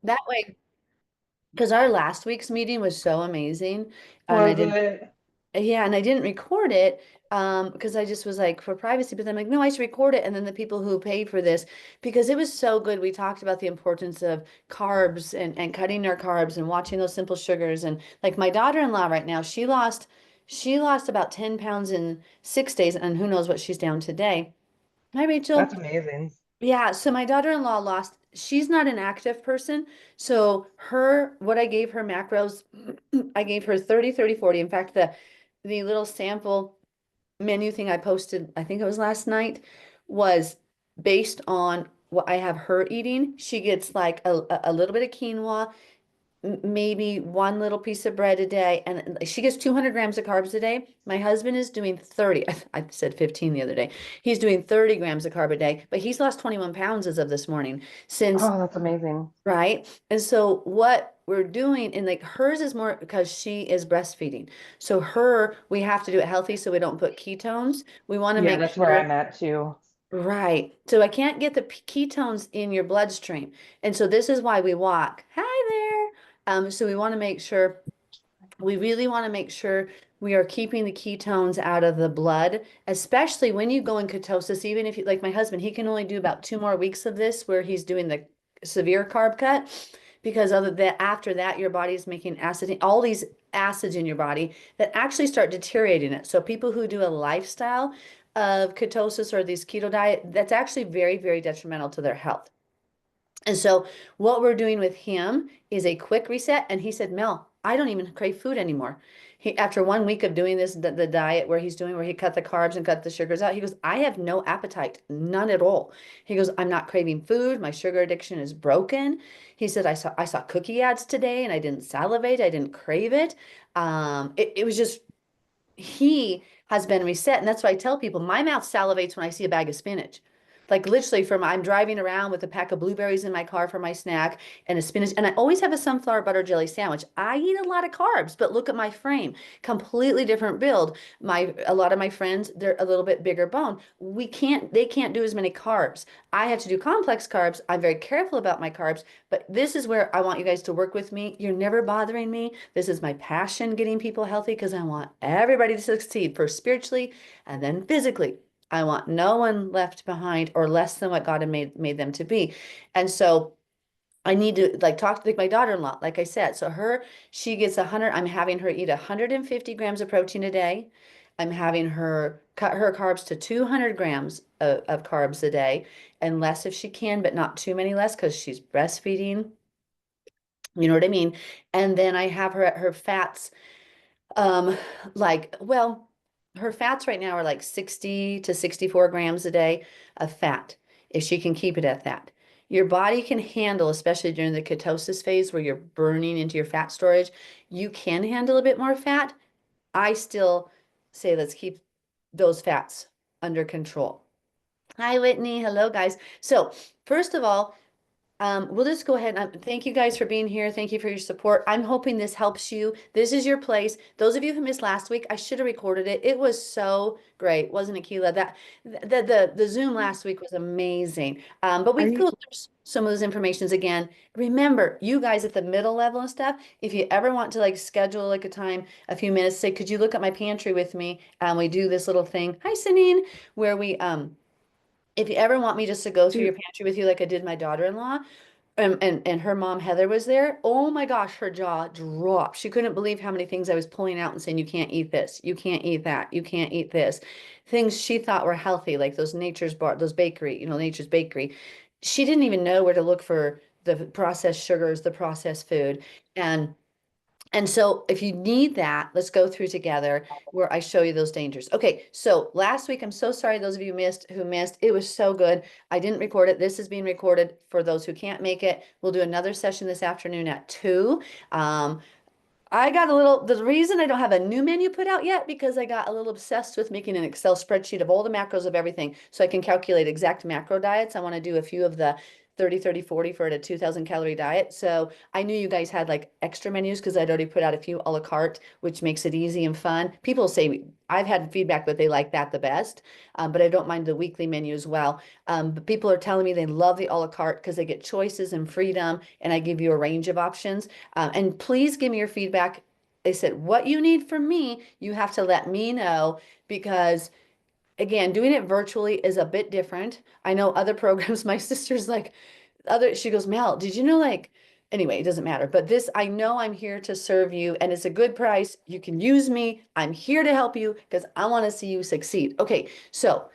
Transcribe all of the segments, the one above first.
that way, because our last week's meeting was so amazing, and I Was didn't, it? yeah, and I didn't record it, because I just was like for privacy, but then I'm like, no, I should record it. And then the people who paid for this, because it was so good, we talked about the importance of carbs and cutting our carbs and watching those simple sugars. And like my daughter-in-law right now, she lost about 10 pounds in 6 days, and who knows what she's down today. Hi, That's Rachel. amazing. Yeah, so my daughter-in-law lost, she's not an active person. So what I gave her macros, I gave her 30, 30, 40. In fact, the little sample menu thing I posted, I think it was last night, was based on what I have her eating. She gets like a little bit of quinoa, maybe one little piece of bread a day, and she gets 200 grams of carbs a day. My husband is doing 30. I said 15 the other day. He's doing 30 grams of carb a day, but he's lost 21 pounds as of this morning since, Oh, that's amazing. right? And so what we're doing, and like hers is more because she is breastfeeding. So we have to do it healthy so we don't put ketones. We want to Yeah, make that's where sure. I'm at too. Right. So I can't get the ketones in your bloodstream. And so this is why we walk. Hi there. So we want to make sure, we really want to make sure we are keeping the ketones out of the blood, especially when you go in ketosis. Even if you, like my husband, he can only do about 2 more weeks of this where he's doing the severe carb cut, because other that after that, your body is making acid, all these acids in your body that actually start deteriorating it. So people who do a lifestyle of ketosis or these keto diet, that's actually very, very detrimental to their health. And so what we're doing with him is a quick reset. And he said, Mel, I don't even crave food anymore. After 1 week of doing this, the diet where he's doing, where he cut the carbs and cut the sugars out, he goes, I have no appetite, none at all. He goes, I'm not craving food. My sugar addiction is broken. He said, I saw cookie ads today and I didn't salivate. I didn't crave it. It was just, he has been reset. And that's why I tell people my mouth salivates when I see a bag of spinach. Like literally from I'm driving around with a pack of blueberries in my car for my snack and a spinach. And I always have a sunflower butter jelly sandwich. I eat a lot of carbs, but look at my frame. Completely different build. A lot of my friends, they're a little bit bigger bone. They can't do as many carbs. I have to do complex carbs. I'm very careful about my carbs, but this is where I want you guys to work with me. You're never bothering me. This is my passion, getting people healthy, because I want everybody to succeed, first spiritually and then physically. I want no one left behind or less than what God had made them to be. And so I need to like talk to like my daughter-in-law, like I said. So she gets 100, I'm having her eat 150 grams of protein a day. I'm having her cut her carbs to 200 grams of carbs a day, and less if she can, but not too many less because she's breastfeeding. You know what I mean? And then I have her at her fats, um, well, her fats right now are like 60 to 64 grams a day of fat, if she can keep it at that. Your body can handle, especially during the ketosis phase where you're burning into your fat storage, you can handle a bit more fat. I still say let's keep those fats under control. Hi, Whitney. Hello, guys. So, first of all, we'll just go ahead and thank you guys for being here. Thank you for your support. I'm hoping this helps you. This is your place. Those of you who missed last week, I should have recorded it. It was so great, wasn't it, Keela? The Zoom last week was amazing. But Are we you go through some of those informations again. Remember, you guys at the middle level and stuff, if you ever want to like schedule like a time, a few minutes, say, could you look at my pantry with me? We do this little thing. Hi, Sanine, where we if you ever want me just to go through your do pantry with you like I did my daughter-in-law, and her mom Heather was there. Oh my gosh, her jaw dropped. She couldn't believe how many things I was pulling out and saying, you can't eat this, you can't eat that, you can't eat this. Things she thought were healthy, like those Nature's Bar, those bakery, Nature's Bakery. She didn't even know where to look for the processed sugars, the processed food. And so if you need that, let's go through together where I show you those dangers. Okay, so last week, I'm so sorry those of you who missed. It was so good. I didn't record it. This is being recorded for those who can't make it. We'll do another session this afternoon at 2. Um, the reason I don't have a new menu put out yet, because I got a little obsessed with making an Excel spreadsheet of all the macros of everything so I can calculate exact macro diets. I want to do a few of the 30, 30, 40 for a 2,000 calorie diet. So I knew you guys had like extra menus because I'd already put out a few a la carte, which makes it easy and fun. People say I've had feedback that they like that the best, but I don't mind the weekly menu as well. But people are telling me they love the a la carte because they get choices and freedom, and I give you a range of options. And please give me your feedback. They said, what you need from me, you have to let me know because again, doing it virtually is a bit different. I know other programs, my sister's like, she goes, Mel, did you know like, anyway, it doesn't matter. But this, I know I'm here to serve you and it's a good price. You can use me. I'm here to help you because I want to see you succeed. Okay, so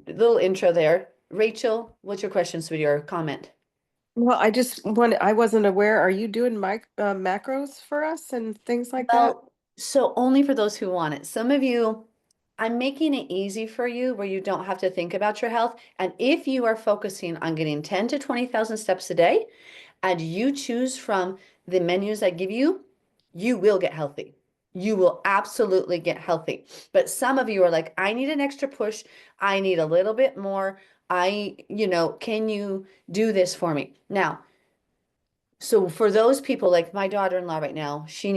little intro there. Rachel, what's your question, sweetie, or comment? Well, I just want, I wasn't aware. Are you doing macros for us and things like that? Well, so only for those who want it. Some of you, I'm making it easy for you where you don't have to think about your health. And if you are focusing on getting 10 to 20,000 steps a day and you choose from the menus I give you, you will get healthy. You will absolutely get healthy. But some of you are like, I need an extra push. I need a little bit more. Can you do this for me? Now, so for those people, like my daughter-in-law right now, she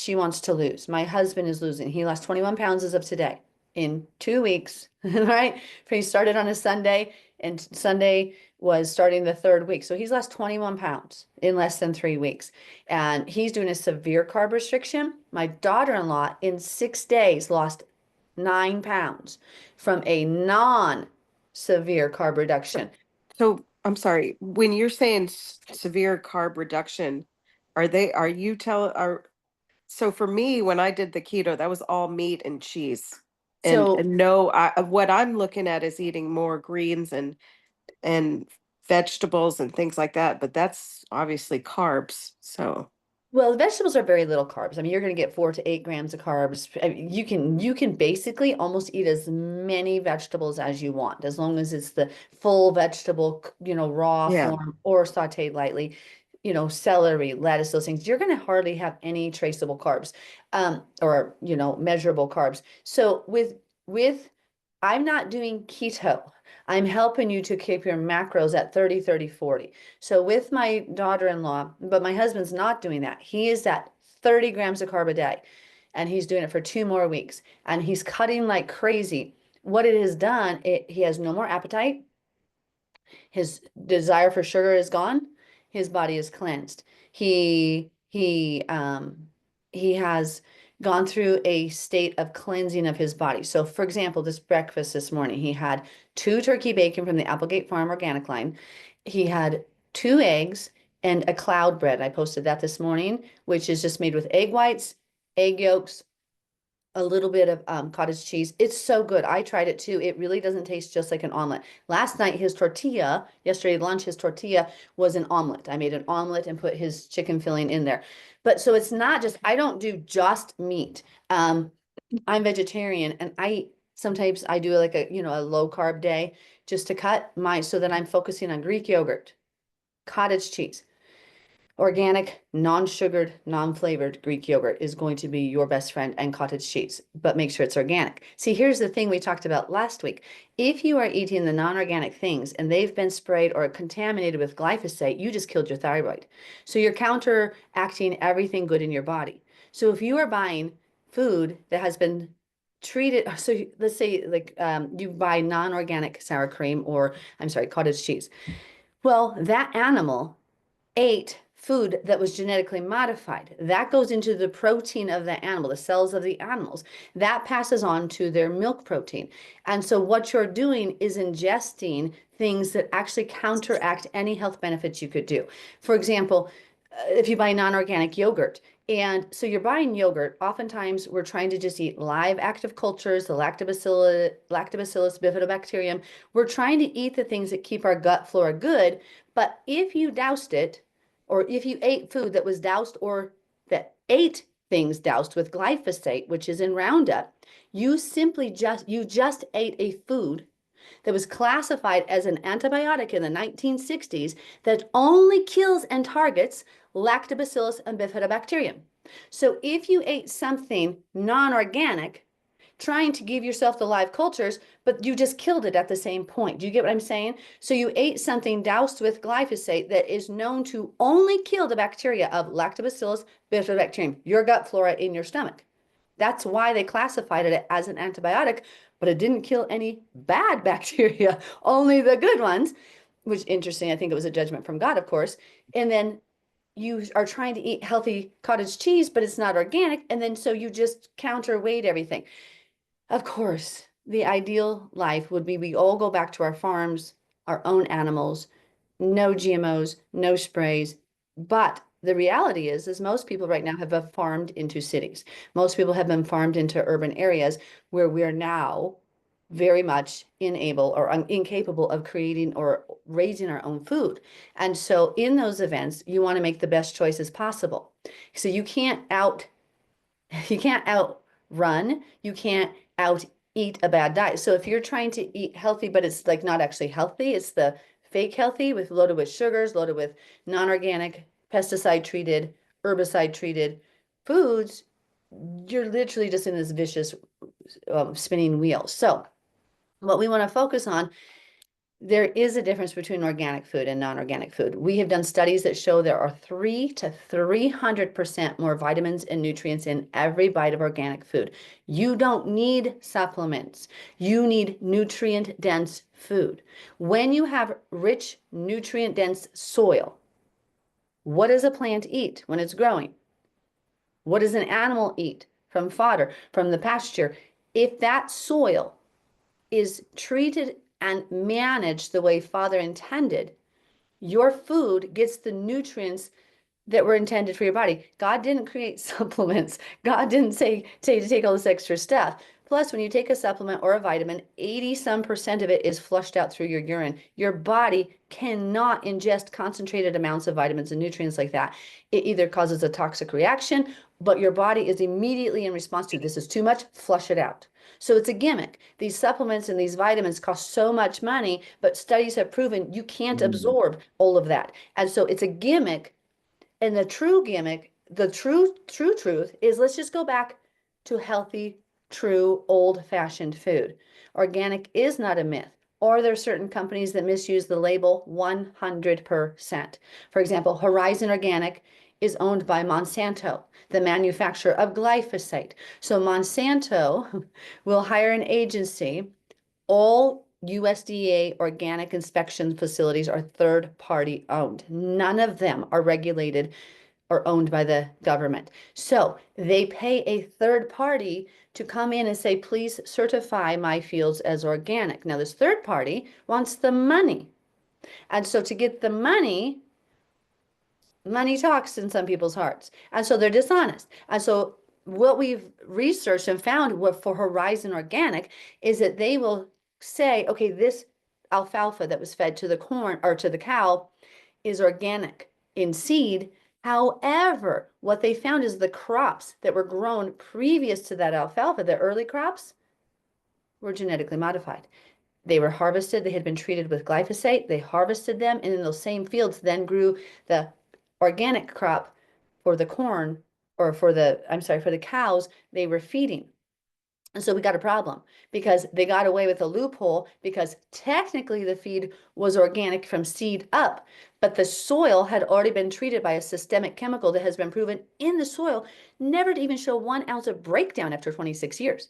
wants to lose. My husband is losing. He lost 21 pounds as of today in 2 weeks, right? He started on a Sunday and Sunday was starting the third week. So he's lost 21 pounds in less than 3 weeks. And he's doing a severe carb restriction. My daughter-in-law in 6 days lost 9 pounds from a non-severe carb reduction. So I'm sorry, when you're saying severe carb reduction, are you so for me, when I did the keto, that was all meat and cheese. So And no, what I'm looking at is eating more greens and vegetables and things like that, but that's obviously carbs. So well, vegetables are very little carbs. I mean, you're going to get 4 to 8 grams of carbs. I mean, you can basically almost eat as many vegetables as you want, as long as it's the full vegetable, raw yeah. form or sautéed lightly. Celery, lettuce, those things. You're going to hardly have any traceable carbs, or measurable carbs. So with I'm not doing keto. I'm helping you to keep your macros at 30, 30, 40. So with my daughter-in-law, but my husband's not doing that. He is at 30 grams of carb a day, and he's doing it for 2 more weeks, and he's cutting like crazy. What it has done, he has no more appetite. His desire for sugar is gone. His body is cleansed. He has gone through a state of cleansing of his body. So, for example, this breakfast this morning, he had 2 turkey bacon from the Applegate Farm organic line. He had 2 eggs and a cloud bread. I posted that this morning, which is just made with egg whites, egg yolks, a little bit of cottage cheese. It's so good. I tried it too. It really doesn't taste just like an omelet. Last night, yesterday lunch, his tortilla was an omelet. I made an omelet and put his chicken filling in there. But so it's not just, I don't do just meat. I'm vegetarian and sometimes I do like a low carb day just to so that I'm focusing on Greek yogurt, cottage cheese. Organic, non-sugared, non-flavored Greek yogurt is going to be your best friend and cottage cheese, but make sure it's organic. See, here's the thing we talked about last week. If you are eating the non-organic things and they've been sprayed or contaminated with glyphosate, you just killed your thyroid. So you're counteracting everything good in your body. So if you are buying food that has been treated, so let's say like you buy non-organic sour cream or I'm sorry, cottage cheese. Well, that animal ate food that was genetically modified. That goes into the protein of the animal, the cells of the animals. That passes on to their milk protein. And so what you're doing is ingesting things that actually counteract any health benefits you could do. For example, if you buy non-organic yogurt, and so you're buying yogurt, oftentimes we're trying to just eat live active cultures, the lactobacillus bifidobacterium. We're trying to eat the things that keep our gut flora good. But if you doused it, or if you ate food that was doused or that ate things doused with glyphosate, which is in Roundup, you just ate a food that was classified as an antibiotic in the 1960s that only kills and targets lactobacillus and bifidobacterium. So if you ate something non-organic trying to give yourself the live cultures, but you just killed it at the same point. Do you get what I'm saying? So you ate something doused with glyphosate that is known to only kill the bacteria of Lactobacillus bifidobacterium, your gut flora in your stomach. That's why they classified it as an antibiotic, but it didn't kill any bad bacteria, only the good ones, which interesting. I think it was a judgment from God, of course. And then you are trying to eat healthy cottage cheese, but it's not organic. And then so you just counterweight everything. Of course, the ideal life would be we all go back to our farms, our own animals, no GMOs, no sprays. But the reality is most people right now have been farmed into cities. Most people have been farmed into urban areas where we're now very much unable or incapable of creating or raising our own food. And so in those events, you want to make the best choices possible. So you can't outrun, you can't out eat a bad diet. So if you're trying to eat healthy, but it's like not actually healthy, it's the fake healthy with loaded with sugars, loaded with non-organic, pesticide treated, herbicide treated foods, you're literally just in this vicious spinning wheel. So what we want to focus on, there is a difference between organic food and non-organic food. We have done studies that show there are 3 to 300% more vitamins and nutrients in every bite of organic food. You don't need supplements. You need nutrient-dense food. When you have rich, nutrient-dense soil, what does a plant eat when it's growing? What does an animal eat from fodder, from the pasture? If that soil is treated and managed the way Father intended, your food gets the nutrients that were intended for your body. God didn't create supplements. God didn't say to take all this extra stuff. Plus, when you take a supplement or a vitamin, 80 some percent of it is flushed out through your urine. Your body cannot ingest concentrated amounts of vitamins and nutrients like that. It either causes a toxic reaction, but your body is immediately in response to this is too much, flush it out. So it's a gimmick. These supplements and these vitamins cost so much money, but studies have proven you can't absorb all of that. And so it's a gimmick. And the true gimmick, the true truth is let's just go back to healthy, true, old-fashioned food. Organic is not a myth. Or there are certain companies that misuse the label 100%. For example, Horizon Organic is owned by Monsanto, the manufacturer of glyphosate. So Monsanto will hire an agency. All USDA organic inspection facilities are third party owned. None of them are regulated or owned by the government. So they pay a third party to come in and say, please certify my fields as organic. Now, this third party wants the money. And so to get the money talks in some people's hearts. And so they're dishonest. And so what we've researched and found for Horizon Organic is that they will say, okay, this alfalfa that was fed to the corn or to the cow is organic in seed. However, what they found is the crops that were grown previous to that alfalfa, the early crops, were genetically modified. They were harvested, they had been treated with glyphosate, they harvested them, and in those same fields then grew the organic crop for the corn or for the, I'm sorry, for the cows they were feeding. And so we got a problem because they got away with a loophole because technically the feed was organic from seed up, but the soil had already been treated by a systemic chemical that has been proven in the soil never to even show 1 ounce of breakdown after 26 years.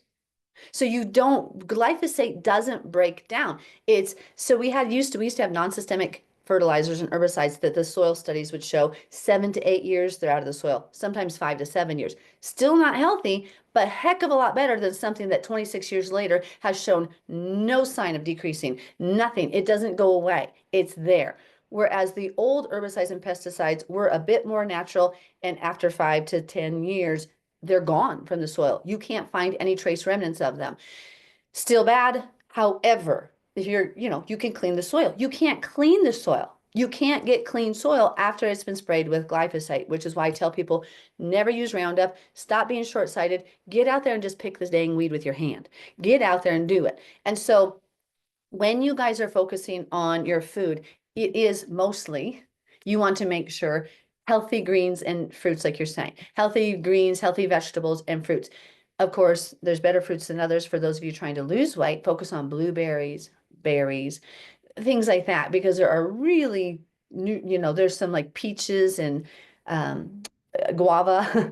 So you don't, glyphosate doesn't break down. It's, so we used to have non-systemic fertilizers and herbicides that the soil studies would show 7 to 8 years they're out of the soil, sometimes 5 to 7 years. Still not healthy, but heck of a lot better than something that 26 years later has shown no sign of decreasing, nothing. It doesn't go away. It's there. Whereas the old herbicides and pesticides were a bit more natural, and after 5 to 10 years, they're gone from the soil. You can't find any trace remnants of them. Still bad. However, if you can clean the soil. You can't clean the soil. You can't get clean soil after it's been sprayed with glyphosate, which is why I tell people never use Roundup. Stop being short-sighted. Get out there and just pick this dang weed with your hand. Get out there and do it. And so when you guys are focusing on your food, it is mostly you want to make sure healthy greens and fruits, like you're saying, healthy greens, healthy vegetables and fruits. Of course, there's better fruits than others for those of you trying to lose weight. Focus on blueberries, berries, things like that, because there are really new, there's some like peaches and um, guava.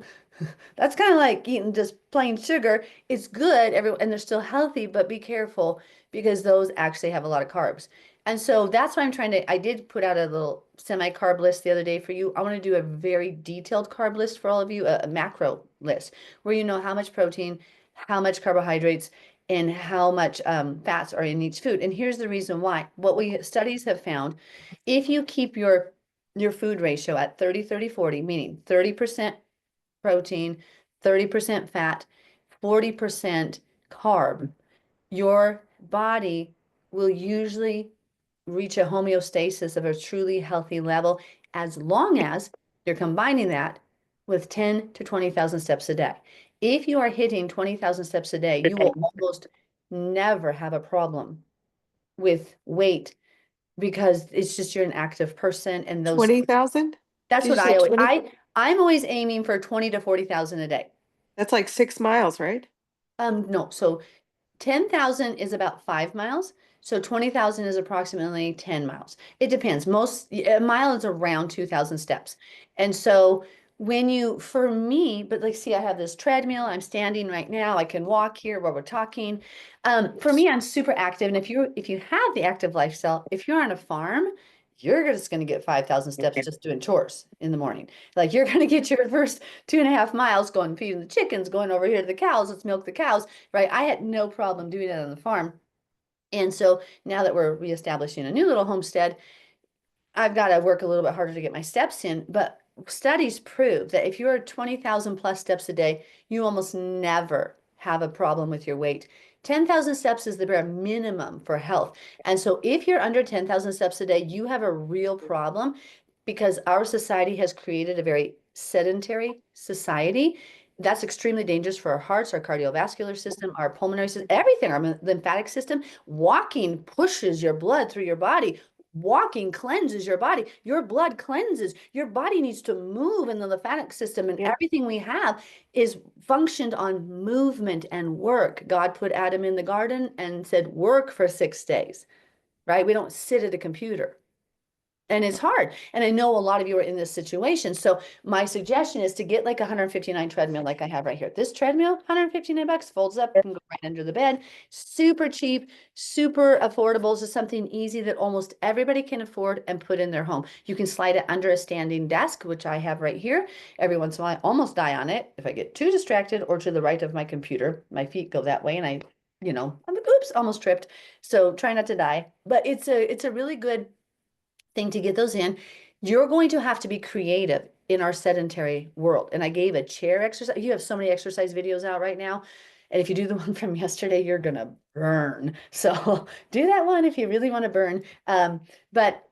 That's kind of like eating just plain sugar. It's good, and they're still healthy, but be careful because those actually have a lot of carbs. And so that's why I did put out a little semi-carb list the other day for you. I want to do a very detailed carb list for all of you, a macro list where you know how much protein, how much carbohydrates, and how much fats are in each food. And here's the reason why. Studies have found, if you keep your food ratio at 30, 30, 40, meaning 30% protein, 30% fat, 40% carb, your body will usually reach a homeostasis of a truly healthy level as long as you're combining that with 10 to 20,000 steps a day. If you are hitting 20,000 steps a day, you will almost never have a problem with weight because it's just you're an active person and those 20,000? that's Did you what say I always 20? I'm always aiming for 20 to 40,000 a day. That's like 6 miles, right? No, so 10,000 is about 5 miles. So 20,000 is approximately 10 miles. It depends. A mile is around 2,000 steps. And so for me, but like, see, I have this treadmill. I'm standing right now. I can walk here while we're talking. For me, I'm super active. And if you have the active lifestyle, if you're on a farm, you're just going to get 5,000 steps just doing chores in the morning. Like you're going to get your first 2.5 miles going feeding the chickens, going over here to the cows. Let's milk the cows, right? I had no problem doing that on the farm. And so now that we're reestablishing a new little homestead, I've got to work a little bit harder to get my steps in. But studies prove that if you're 20,000 plus steps a day, you almost never have a problem with your weight. 10,000 steps is the bare minimum for health. And so if you're under 10,000 steps a day, you have a real problem because our society has created a very sedentary society. That's extremely dangerous for our hearts, our cardiovascular system, our pulmonary system, everything, our lymphatic system. Walking pushes your blood through your body. Walking cleanses your body. Your blood cleanses. Your body needs to move in the lymphatic system, and Yeah. everything we have is functioned on movement and work. God put Adam in the garden and said, work for 6 days, right? We don't sit at a computer. And it's hard. And I know a lot of you are in this situation. So my suggestion is to get like a 159 treadmill like I have right here. This treadmill, 159 bucks, folds up, can go right under the bed. Super cheap, super affordable. It's just something easy that almost everybody can afford and put in their home. You can slide it under a standing desk, which I have right here. Every once in a while, I almost die on it. If I get too distracted or to the right of my computer, my feet go that way and I'm like, oops, almost tripped. So try not to die. But it's a really good thing to get those in. You're going to have to be creative in our sedentary world. And I gave a chair exercise. You have so many exercise videos out right now. And if you do the one from yesterday, you're gonna burn. So do that one if you really want to burn. But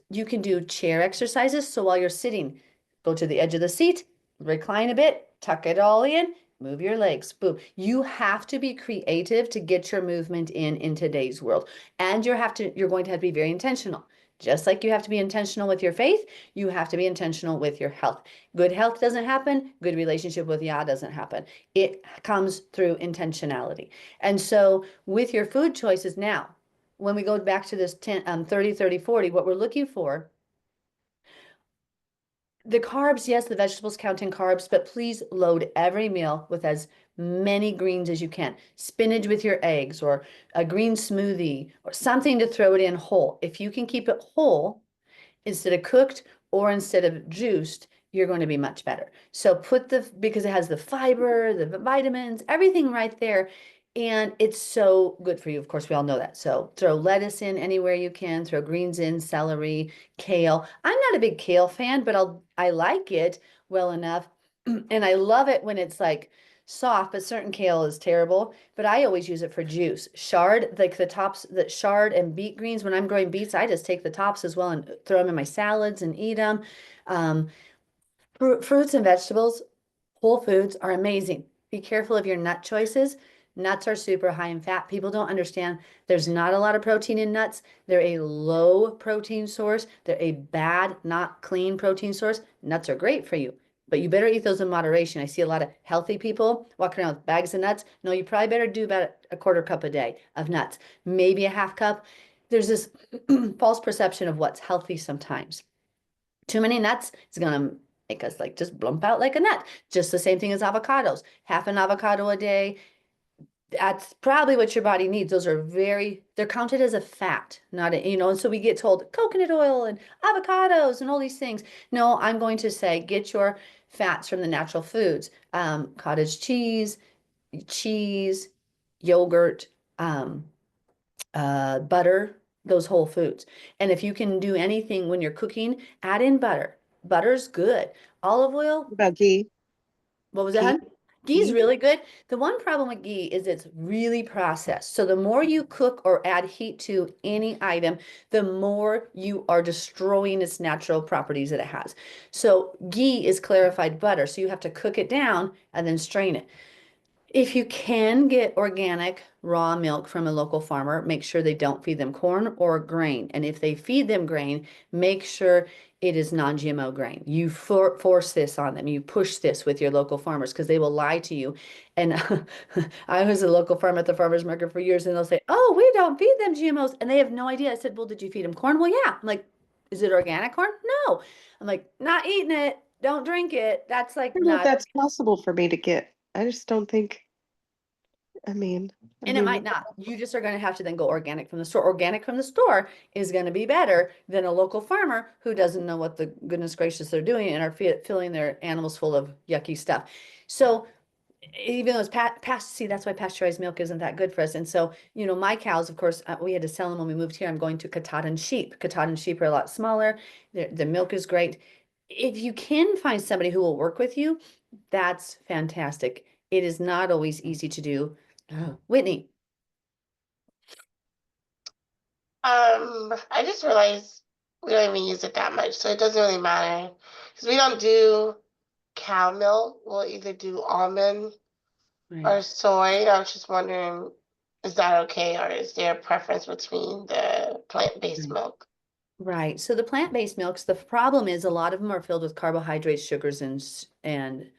you can do chair exercises. So while you're sitting, go to the edge of the seat, recline a bit, tuck it all in, move your legs. Boom. You have to be creative to get your movement in today's world. And you're going to have to be very intentional. Just like you have to be intentional with your faith, you have to be intentional with your health. Good health doesn't happen. Good relationship with Yah doesn't happen. It comes through intentionality. And so with your food choices now, when we go back to this 30, 30, 40, what we're looking for, the carbs, yes, the vegetables count in carbs, but please load every meal with as many greens as you can. Spinach with your eggs or a green smoothie or something to throw it in whole. If you can keep it whole, instead of cooked or instead of juiced, you're going to be much better. So because it has the fiber, the vitamins, everything right there. And it's so good for you. Of course, we all know that. So throw lettuce in anywhere you can, throw greens in, celery, kale. I'm not a big kale fan, but I like it well enough. And I love it when it's like soft, but certain kale is terrible. But I always use it for juice. Chard, like the tops, that chard and beet greens. When I'm growing beets, I just take the tops as well and throw them in my salads and eat them. Um, Fruits and vegetables, whole foods are amazing. Be careful of your nut choices. Nuts are super high in fat. People don't understand there's not a lot of protein in nuts. They're a low protein source. They're a bad, not clean protein source. Nuts are great for you, but you better eat those in moderation. I see a lot of healthy people walking around with bags of nuts. No, you probably better do about a quarter cup a day of nuts, maybe a half cup. There's this false perception of what's healthy sometimes. Too many nuts is gonna make us like just blump out like a nut. Just the same thing as avocados. Half an avocado a day, that's probably what your body needs. Those are they're counted as a fat, not a, and so we get told coconut oil and avocados and all these things. No, I'm going to say get your fats from the natural foods. Cottage cheese, yogurt, um, butter, those whole foods. And if you can do anything when you're cooking, add in butter. Butter's good. Olive oil, What about ghee? what was that, Ghee? hun? Ghee's Ghee? really good. The one problem with ghee is it's really processed. So the more you cook or add heat to any item, the more you are destroying its natural properties that it has. So ghee is clarified butter. So you have to cook it down and then strain it. If you can get organic raw milk from a local farmer, make sure they don't feed them corn or grain. And if they feed them grain, make sure it is non-GMO grain. You force this on them. You push this with your local farmers because they will lie to you. And I was a local farmer at the farmers market for years, and they'll say, "Oh, we don't feed them GMOs," and they have no idea. I said, "Well, did you feed them corn?" "Well, yeah." I'm like, "Is it organic corn?" "No." I'm like, "Not eating it. Don't drink it. That's I like don't know if not." that's possible for me to get. I just don't think, I And it might mean, not. You just are going to have to then go organic from the store. Organic from the store is going to be better than a local farmer who doesn't know what the goodness gracious they're doing and are filling their animals full of yucky stuff. So even though it's see, that's why pasteurized milk isn't that good for us. And so, my cows, of course, we had to sell them when we moved here. I'm going to Katahdin sheep. Katahdin sheep are a lot smaller. The milk is great. If you can find somebody who will work with you, that's fantastic. It is not always easy to do. Whitney. I just realized we don't even use it that much, so it doesn't really matter. Because we don't do cow milk. We'll either do almond Right. or soy. I was just wondering, is that okay, or is there a preference between the plant-based Right. milk? Right. So the plant-based milks, the problem is a lot of them are filled with carbohydrates, sugars, and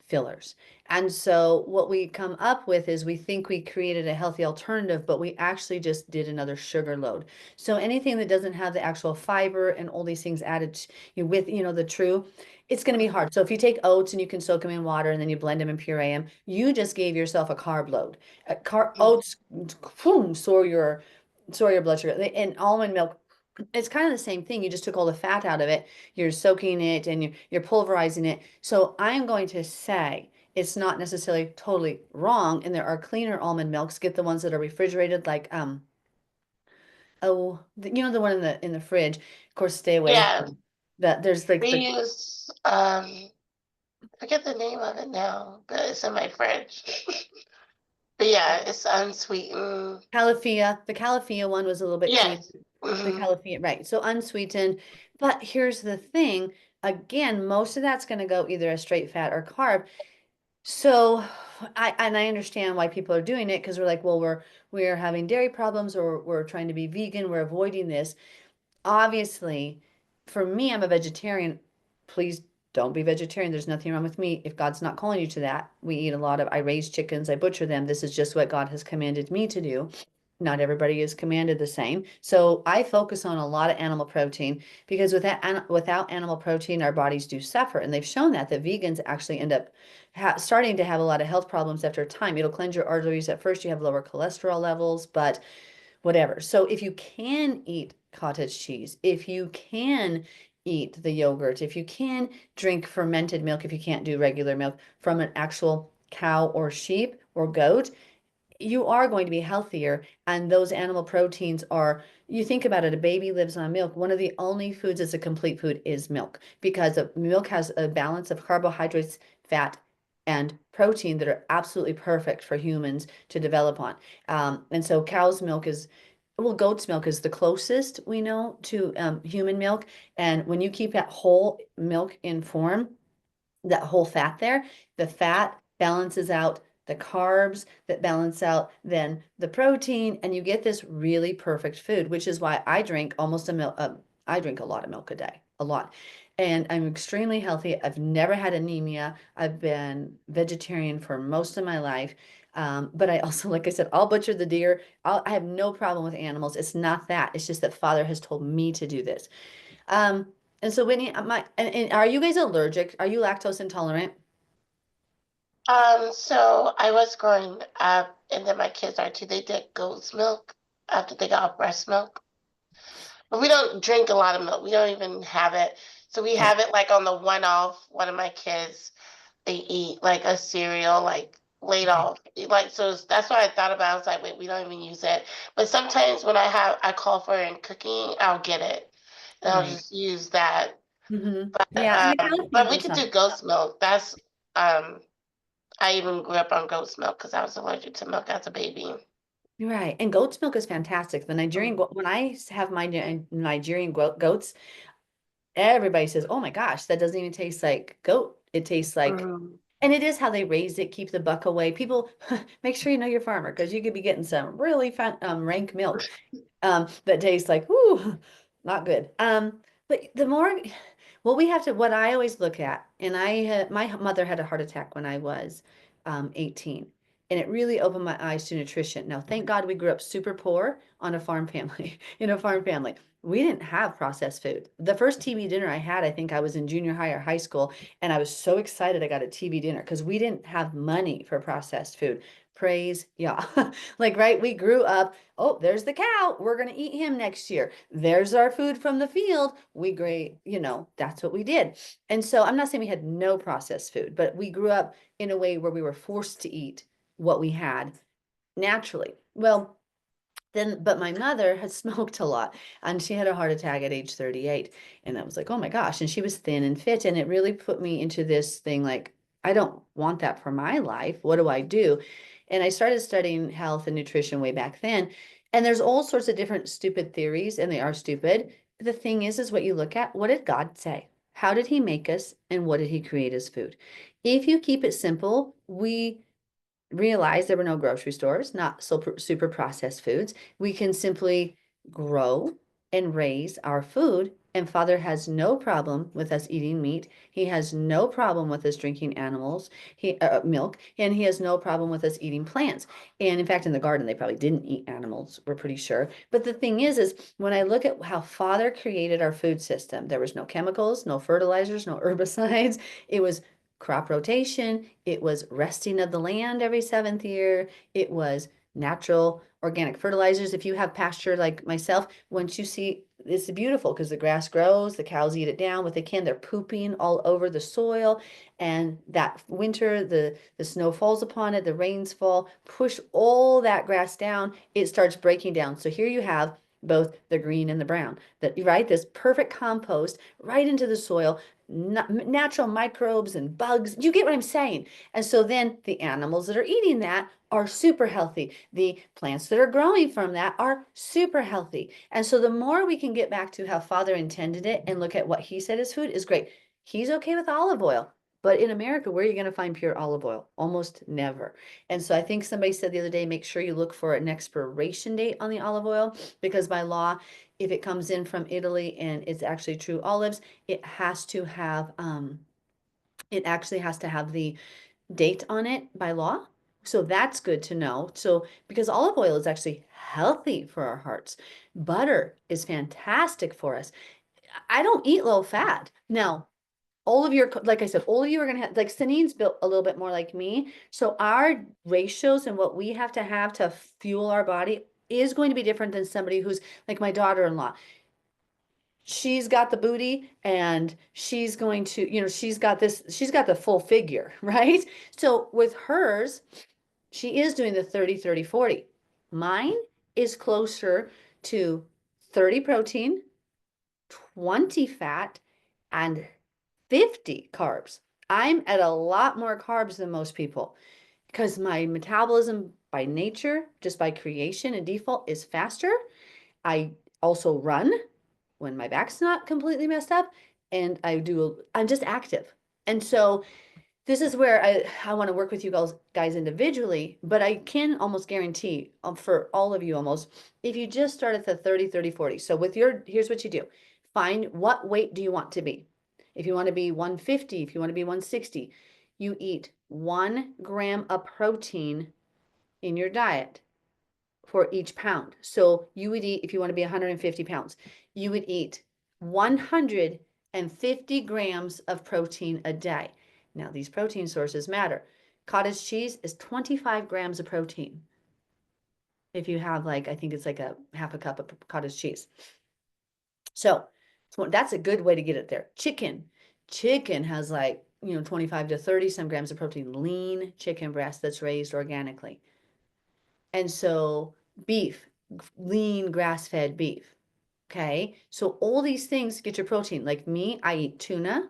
fillers. And so what we come up with is we think we created a healthy alternative, but we actually just did another sugar load. So anything that doesn't have the actual fiber and all these things added with, the true, it's going to be hard. So if you take oats and you can soak them in water and then you blend them and puree them, you just gave yourself a carb load. Oats, boom, soar your blood sugar. And almond milk, it's kind of the same thing. You just took all the fat out of it. You're soaking it and you're pulverizing it. So I'm going to say it's not necessarily totally wrong. And there are cleaner almond milks. Get the ones that are refrigerated, like the one in the fridge. Of course, stay away. Yeah, That there's like we the use I forget the name of it now, but it's in my fridge. But yeah, it's unsweetened. Califia. The Califia one was a little bit clean. Yes. The Hmm. Califia, right? So unsweetened. But here's the thing. Again, most of that's going to go either as straight fat or carb. So I understand why people are doing it because we're like, well, we're having dairy problems or we're trying to be vegan, we're avoiding this. Obviously, for me, I'm a vegetarian. Please don't be vegetarian. There's nothing wrong with me if God's not calling you to that. We eat a lot of, I raise chickens, I butcher them. This is just what God has commanded me to do. Not everybody is commanded the same. So I focus on a lot of animal protein because without animal protein, our bodies do suffer. And they've shown that vegans actually end up starting to have a lot of health problems after a time. It'll cleanse your arteries. At first, you have lower cholesterol levels, but whatever. So if you can eat cottage cheese, if you can eat the yogurt, if you can drink fermented milk, if you can't do regular milk from an actual cow or sheep or goat, you are going to be healthier. And those animal proteins are, you think about it, a baby lives on milk. One of the only foods that's a complete food is milk because milk has a balance of carbohydrates, fat, and protein that are absolutely perfect for humans to develop on. And so cow's milk well, goat's milk is the closest we know to human milk. And when you keep that whole milk in form, that whole fat there, the fat balances out the carbs that balance out then the protein, and you get this really perfect food, which is why I drink almost I drink a lot of milk a day, a lot. and I'm extremely healthy. I've never had anemia. I've been vegetarian for most of my life. But I also, like I said, I'll butcher the deer. I have no problem with animals. It's not that. It's just that Father has told me to do this. Um, and so Whitney, and are you guys allergic? Are you lactose intolerant? So I was growing up, and then my kids are too. They did goat's milk after they got breast milk. But we don't drink a lot of milk. We don't even have it. So we Yeah. have it like on the one off. One of my kids, they eat like a cereal, like laid Okay. off. Like so that's what I thought about. I was like, wait, we don't even use it. But sometimes when I call for it in cooking, I'll get it. And I'll Right. just use that. Yeah, and the cow's But being we could consumed. do goat's milk. That's I even grew up on goat's milk because I was allergic to milk as a baby. Right. And goat's milk is fantastic. The Nigerian, Mm. when I have my Nigerian goats, everybody says, "Oh my gosh, that doesn't even taste like goat. It tastes like," Mm. and it is how they raise it, keep the buck away. People, make sure you know your farmer because you could be getting some really fun, rank milk that tastes like, whoo, not good. But the more, what I always look at, and my mother had a heart attack when I was 18, and it really opened my eyes to nutrition. Now, thank God we grew up super poor on a farm family, in a farm family. We didn't have processed food. The first TV dinner I had, I think I was in junior high or high school, and I was so excited I got a TV dinner because we didn't have money for processed food. Praise yeah. Like, right, we grew up, oh, there's the cow. We're going to eat him next year. There's our food from the field. We great, that's what we did. And so I'm not saying we had no processed food, but we grew up in a way where we were forced to eat what we had naturally. Well, then, but my mother had smoked a lot and she had a heart attack at age 38. And I was like, oh my gosh. And she was thin and fit. And it really put me into this thing like, I don't want that for my life. What do I do? And I started studying health and nutrition way back then. And there's all sorts of different stupid theories, and they are stupid. The thing is what you look at, what did God say? How did he make us? And what did he create as food? If you keep it simple, we realized there were no grocery stores, not so super processed foods. We can simply grow and raise our food. And Father has no problem with us eating meat. He has no problem with us drinking animals, milk, and he has no problem with us eating plants. And in fact, in the garden, they probably didn't eat animals, we're pretty sure. But the thing is when I look at how Father created our food system, there was no chemicals, no fertilizers, no herbicides. It was crop rotation. It was resting of the land every seventh year. It was natural organic fertilizers. If you have pasture like myself, once you see it's beautiful because the grass grows, the cows eat it down what they can. They're pooping all over the soil. And that winter, the snow falls upon it, the rains fall, push all that grass down, it starts breaking down. So here you have both the green and the brown, that right, this perfect compost right into the soil, natural microbes and bugs. You get what I'm saying? And so then the animals that are eating that are super healthy. The plants that are growing from that are super healthy. And so the more we can get back to how Father intended it and look at what he said is food is great. He's okay with olive oil. But in America, where are you going to find pure olive oil? Almost never. And so I think somebody said the other day, make sure you look for an expiration date on the olive oil because by law, if it comes in from Italy and it's actually true olives, it has to have it actually has to have the date on it by law. So that's good to know. So because olive oil is actually healthy for our hearts. Butter is fantastic for us. I don't eat low fat. Now, all of your, like I said, all of you are going to have, like Sanine's built a little bit more like me. So our ratios and what we have to fuel our body is going to be different than somebody who's like my daughter-in-law. She's got the booty and she's going to, she's got the full figure, right? So with hers, she is doing the 30, 30, 40. Mine is closer to 30 protein, 20 fat, and 50 carbs. I'm at a lot more carbs than most people because my metabolism by nature, just by creation and default, is faster. I also run when my back's not completely messed up, and I'm just active. And so this is where I want to work with you guys individually, but I can almost guarantee for all of you almost, if you just start at the 30, 30, 40. So here's what you do. Find what weight do you want to be? if you want to be 150, if you want to be 160, you eat 1 gram of protein in your diet for each pound. So you would eat, if you want to be 150 pounds, you would eat 150 grams of protein a day. Now, these protein sources matter. Cottage cheese is 25 grams of protein. If you have like, I think it's like a half a cup of cottage cheese. So that's a good way to get it there. Chicken has like, 25 to 30 some grams of protein, lean chicken breast that's raised organically. And so beef, lean grass-fed beef. Okay. So all these things get your protein. Like me, I eat tuna,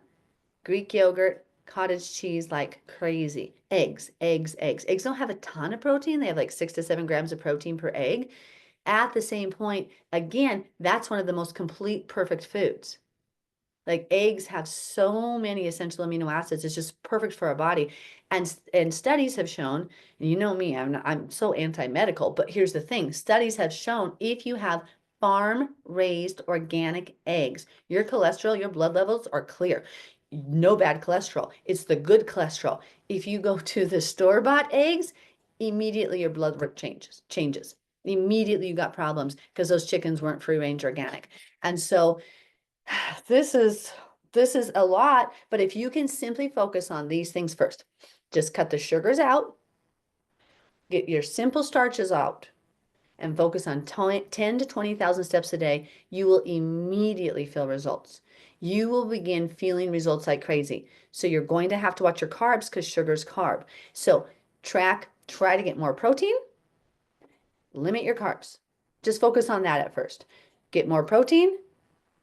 Greek yogurt, cottage cheese like crazy. Eggs. Eggs don't have a ton of protein. They have like 6 to 7 grams of protein per egg. At the same point, again, that's one of the most complete, perfect foods. Like eggs have so many essential amino acids. It's just perfect for our body. And studies have shown, and you know me, I'm so anti-medical, but here's the thing. Studies have shown if you have farm-raised organic eggs, your cholesterol, your blood levels are clear. No bad cholesterol. It's the good cholesterol. If you go to the store-bought eggs, immediately your blood work changes. Immediately you got problems because those chickens weren't free-range organic. And so this is a lot, but if you can simply focus on these things first, just cut the sugars out, get your simple starches out, and focus on 10 to 20,000 steps a day, you will immediately feel results. You will begin feeling results like crazy. So you're going to have to watch your carbs because sugar's carb. So try to get more protein, limit your carbs. Just focus on that at first. Get more protein,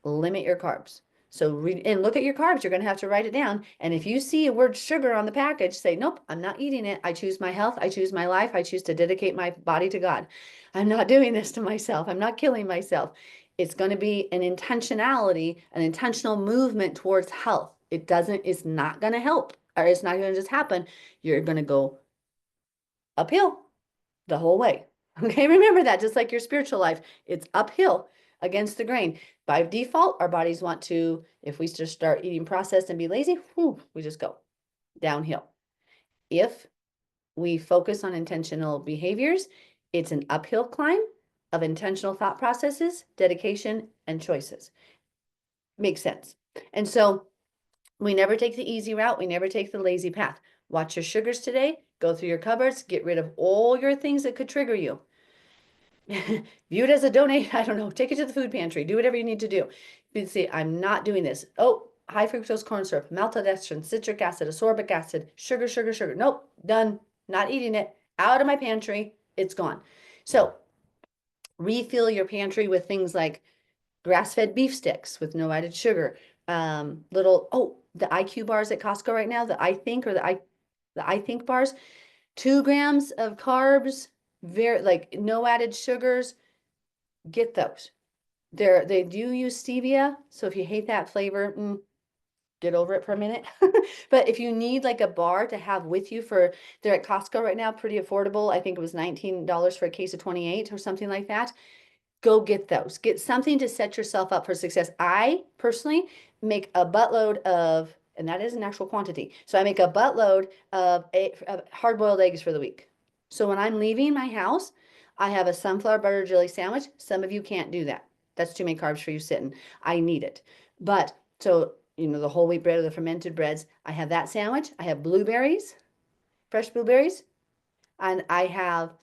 limit your carbs. So and look at your carbs. You're going to have to write it down. And if you see a word sugar on the package, say, nope, I'm not eating it. I choose my health. I choose my life. I choose to dedicate my body to God. I'm not doing this to myself. I'm not killing myself. It's going to be an intentionality, an intentional movement towards health. It's not going to help, or it's not going to just happen. You're going to go uphill the whole way. Okay, remember that, just like your spiritual life, it's uphill against the grain. By default, our bodies want to, if we just start eating processed and be lazy, we just go downhill. If we focus on intentional behaviors, it's an uphill climb of intentional thought processes, dedication, and choices. Makes sense. And so we never take the easy route. We never take the lazy path. Watch your sugars today. Go through your cupboards. Get rid of all your things that could trigger you. View it as a donate. I don't know. Take it to the food pantry. Do whatever you need to do. You see, I'm not doing this. Oh, high fructose corn syrup, maltodextrin, citric acid, ascorbic acid, sugar. Nope, done. Not eating it. Out of my pantry. It's gone. So refill your pantry with things like grass-fed beef sticks with no added sugar. The IQ bars at Costco right now, the I Think bars, 2 grams of carbs, no added sugars. Get those. They do use stevia, so if you hate that flavor, get over it for a minute. But if you need like a bar to have with you they're at Costco right now, pretty affordable. I think it was $19 for a case of 28 or something like that. Go get those. Get something to set yourself up for success. I personally make a buttload of, and that is an actual quantity. So I make a buttload of hard-boiled eggs for the week. So when I'm leaving my house, I have a sunflower butter jelly sandwich. Some of you can't do that. That's too many carbs for you sitting. I need it. But so, the whole wheat bread or the fermented breads, I have that sandwich. I have blueberries, fresh blueberries, and I have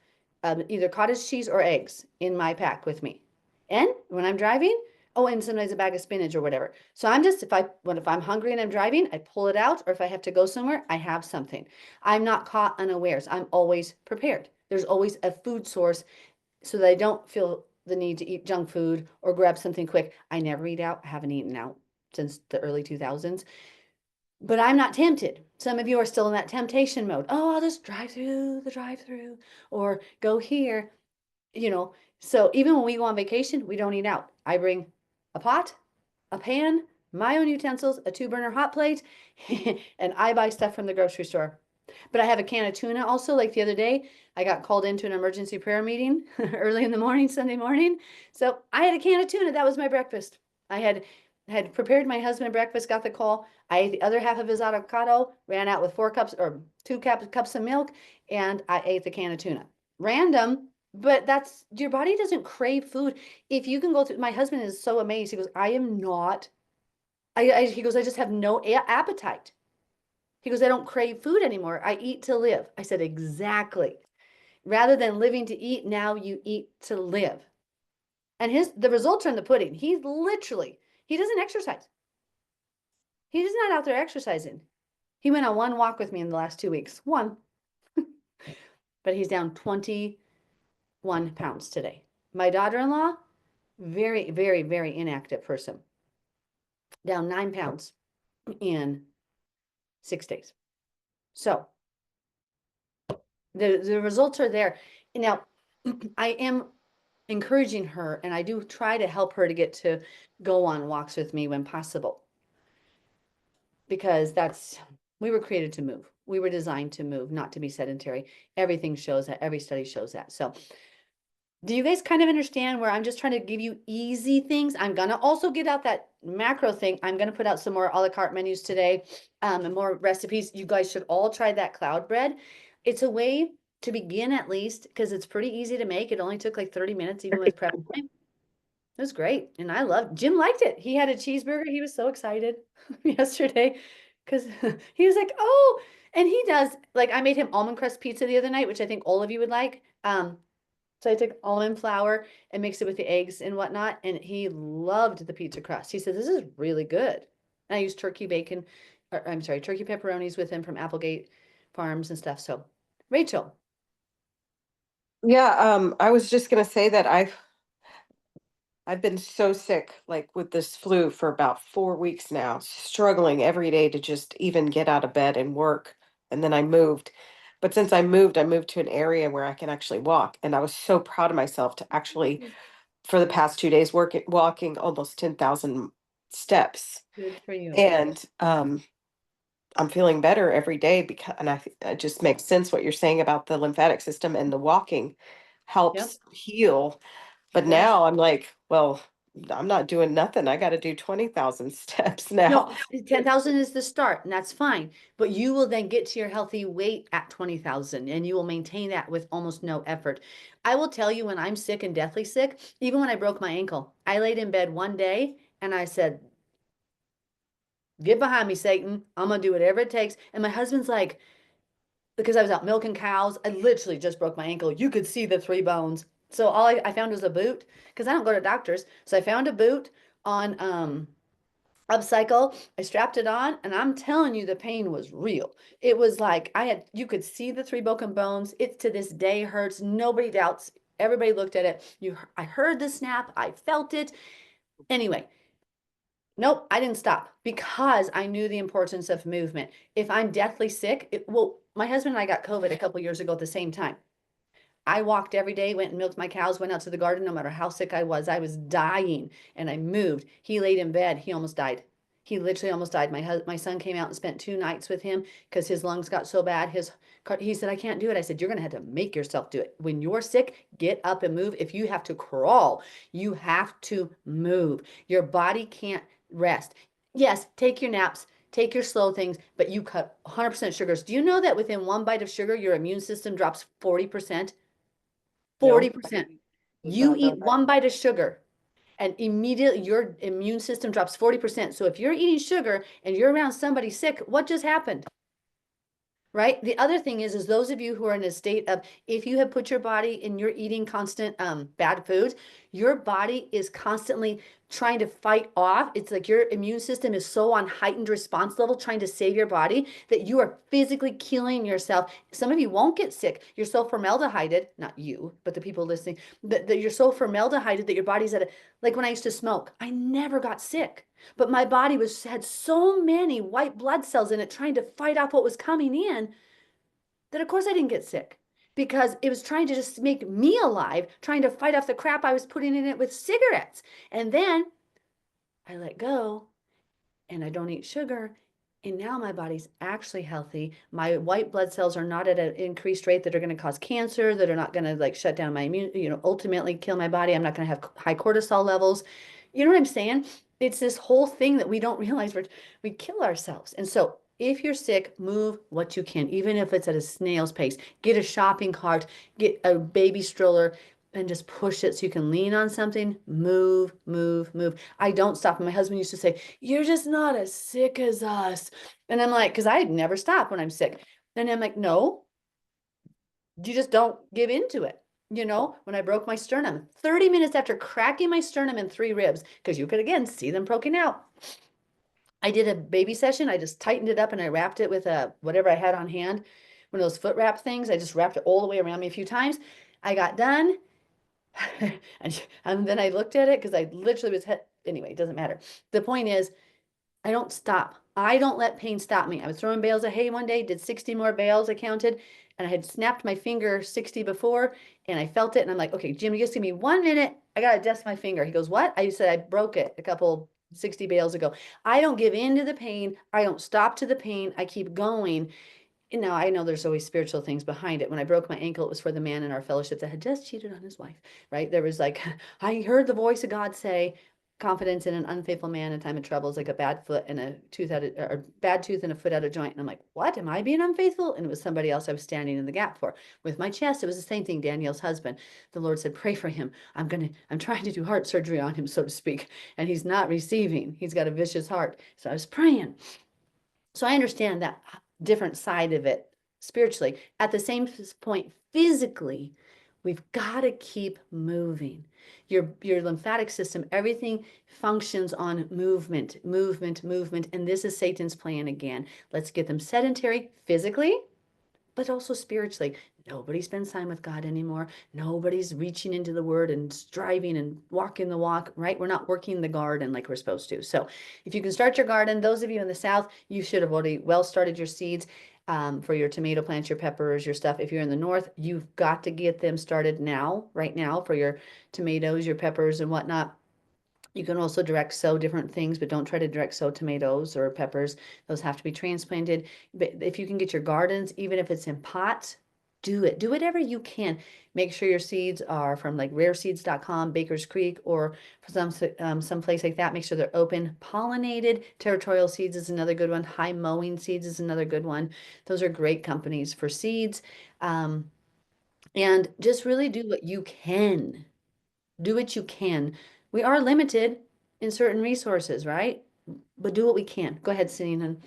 either cottage cheese or eggs in my pack with me. And when I'm driving, and sometimes a bag of spinach or whatever. So I'm just, if I'm hungry and I'm driving, I pull it out, or if I have to go somewhere, I have something. I'm not caught unawares. I'm always prepared. There's always a food source so that I don't feel the need to eat junk food or grab something quick. I never eat out. I haven't eaten out since the early 2000s. But I'm not tempted. Some of you are still in that temptation mode. Oh, I'll just drive through the drive-through or go here, So even when we go on vacation, we don't eat out. I bring a pot, a pan, my own utensils, a 2-burner hot plate, and I buy stuff from the grocery store. But I have a can of tuna also. Like the other day, I got called into an emergency prayer meeting early in the morning, Sunday morning. So I had a can of tuna. That was my breakfast. I had had prepared my husband breakfast, got the call. I ate the other half of his avocado, ran out with 4 cups or 2 cups of milk, and I ate the can of tuna. Random, but that's your body doesn't crave food. If you can go through, my husband is so amazed. He goes, I am not, he goes, I just have no appetite. He goes, I don't crave food anymore. I eat to live. I said, exactly. Rather than living to eat, now you eat to live. And the results are in the pudding. He doesn't exercise. He's not out there exercising. He went on one walk with me in the last 2 weeks. One. But he's down 21 pounds today. My daughter-in-law, very, very, very inactive person. Down 9 pounds in 6 days. So the results are there. Now, I am encouraging her, and I do try to help her to get to go on walks with me when possible. Because we were created to move. We were designed to move, not to be sedentary. Everything shows that. Every study shows that. So do you guys kind of understand where I'm just trying to give you easy things? I'm going to also get out that macro thing. I'm going to put out some more a la carte menus today, and more recipes. You guys should all try that cloud bread. It's a way to begin, at least, because it's pretty easy to make. It only took like 30 minutes, even with prep time. It was great. And Jim liked it. He had a cheeseburger. He was so excited yesterday because he was like, oh, and he does, like, I made him almond crust pizza the other night, which I think all of you would like. So I took almond flour and mixed it with the eggs and whatnot. And he loved the pizza crust. He said, this is really good. And I used turkey bacon, or I'm sorry, turkey pepperonis with him from Applegate Farms and stuff. So Rachel. Yeah, I was just gonna say that I've been so sick, like with this flu for about 4 weeks now, struggling every day to just even get out of bed and work. And then I moved. But since I moved to an area where I can actually walk. And I was so proud of myself to actually, for the past 2 days, walking almost 10,000 steps. Good for you. And I'm feeling better every day because, and it just makes sense what you're saying about the lymphatic system, and the walking Yep. helps heal. But Yes. now I'm like, well, I'm not doing nothing. I got to do 20,000 steps now. No, 10,000 is the start, and that's fine. But you will then get to your healthy weight at 20,000, and you will maintain that with almost no effort. I will tell you, when I'm sick and deathly sick, even when I broke my ankle, I laid in bed one day and I said, get behind me, Satan. I'm going to do whatever it takes. And my husband's like, because I was out milking cows, I literally just broke my ankle. You could see the 3 bones. So all I found was a boot, because I don't go to doctors. So I found a boot on upcycle. I strapped it on, and I'm telling you, the pain was real. It was like you could see the 3 broken bones. It to this day hurts. Nobody doubts. Everybody looked at it. I heard the snap. I felt it. Anyway, nope, I didn't stop because I knew the importance of movement. If I'm deathly sick, well, my husband and I got COVID a couple years ago at the same time. I walked every day, went and milked my cows, went out to the garden, no matter how sick I was dying, and I moved. He laid in bed. He almost died. He literally almost died. My son came out and spent 2 nights with him because his lungs got so bad. He said, I can't do it. I said, you're going to have to make yourself do it. When you're sick, get up and move. If you have to crawl, you have to move. Your body can't rest. Yes, take your naps, take your slow things, but you cut 100% sugars. Do you know that within one bite of sugar, your immune system drops 40%? No, 40%. did You not know eat that. one bite of sugar and immediately your immune system drops 40%. So if you're eating sugar and you're around somebody sick, what just happened? Right? The other thing is those of you who are in a state of, if you have put your body and you're eating constant bad foods, your body is constantly trying to fight off. It's like your immune system is so on heightened response level, trying to save your body, that you are physically killing yourself. Some of you won't get sick. You're so formaldehyded, not you, but the people listening, that you're so formaldehyded that your body's like when I used to smoke, I never got sick. But my body had so many white blood cells in it trying to fight off what was coming in, that of course I didn't get sick, because it was trying to just make me alive, trying to fight off the crap I was putting in it with cigarettes. And then I let go and I don't eat sugar. And now my body's actually healthy. My white blood cells are not at an increased rate that are going to cause cancer, that are not going to like shut down my immune, ultimately kill my body. I'm not going to have high cortisol levels. You know what I'm saying? It's this whole thing that we don't realize we kill ourselves. And so if you're sick, move what you can, even if it's at a snail's pace. Get a shopping cart, get a baby stroller, and just push it so you can lean on something. Move, move, move. I don't stop. And my husband used to say, "You're just not as sick as us." And I'm like, because I never stop when I'm sick. And I'm like, no, you just don't give into it. You know, when I broke my sternum, 30 minutes after cracking my sternum in 3 ribs, because you could again see them poking out. I did a baby session. I just tightened it up and I wrapped it with a whatever I had on hand, one of those foot wrap things. I just wrapped it all the way around me a few times. I got done. And then I looked at it because I literally was anyway, it doesn't matter. The point is, I don't stop. I don't let pain stop me. I was throwing bales of hay one day, did 60 more bales, I counted, and I had snapped my finger 60 before, and I felt it, and I'm like, okay, Jim, you just give me 1 minute. I gotta adjust my finger. He goes, what? I said, I broke it a couple 60 bales ago. I don't give in to the pain. I don't stop to the pain. I keep going. And now I know there's always spiritual things behind it. When I broke my ankle, it was for the man in our fellowship that had just cheated on his wife, right? There was like, I heard the voice of God say, confidence in an unfaithful man in time of trouble is like a bad foot and a tooth out of, or bad tooth and a foot out of joint. And I'm like, what? Am I being unfaithful? And it was somebody else I was standing in the gap for. With my chest, it was the same thing. Danielle's husband. The Lord said, pray for him. I'm trying to do heart surgery on him, so to speak. And he's not receiving. He's got a vicious heart. So I was praying. So I understand that different side of it spiritually. At the same point, physically, we've got to keep moving. Your lymphatic system, everything functions on movement, movement, movement. And this is Satan's plan again. Let's get them sedentary physically, but also spiritually. Nobody spends time with God anymore. Nobody's reaching into the word and striving and walking the walk, right? We're not working the garden like we're supposed to. So if you can start your garden, those of you in the South, you should have already well started your seeds for your tomato plants, your peppers, your stuff. If you're in the North, you've got to get them started now, right now, for your tomatoes, your peppers and whatnot. You can also direct sow different things, but don't try to direct sow tomatoes or peppers. Those have to be transplanted. But if you can get your gardens, even if it's in pots, do it. Do whatever you can. Make sure your seeds are from like rareseeds.com, Baker's Creek, or some place like that. Make sure they're open, pollinated. Territorial Seeds is another good one. High Mowing Seeds is another good one. Those are great companies for seeds. And just really do what you can. Do what you can. We are limited in certain resources, right? But do what we can. Go ahead, Celine.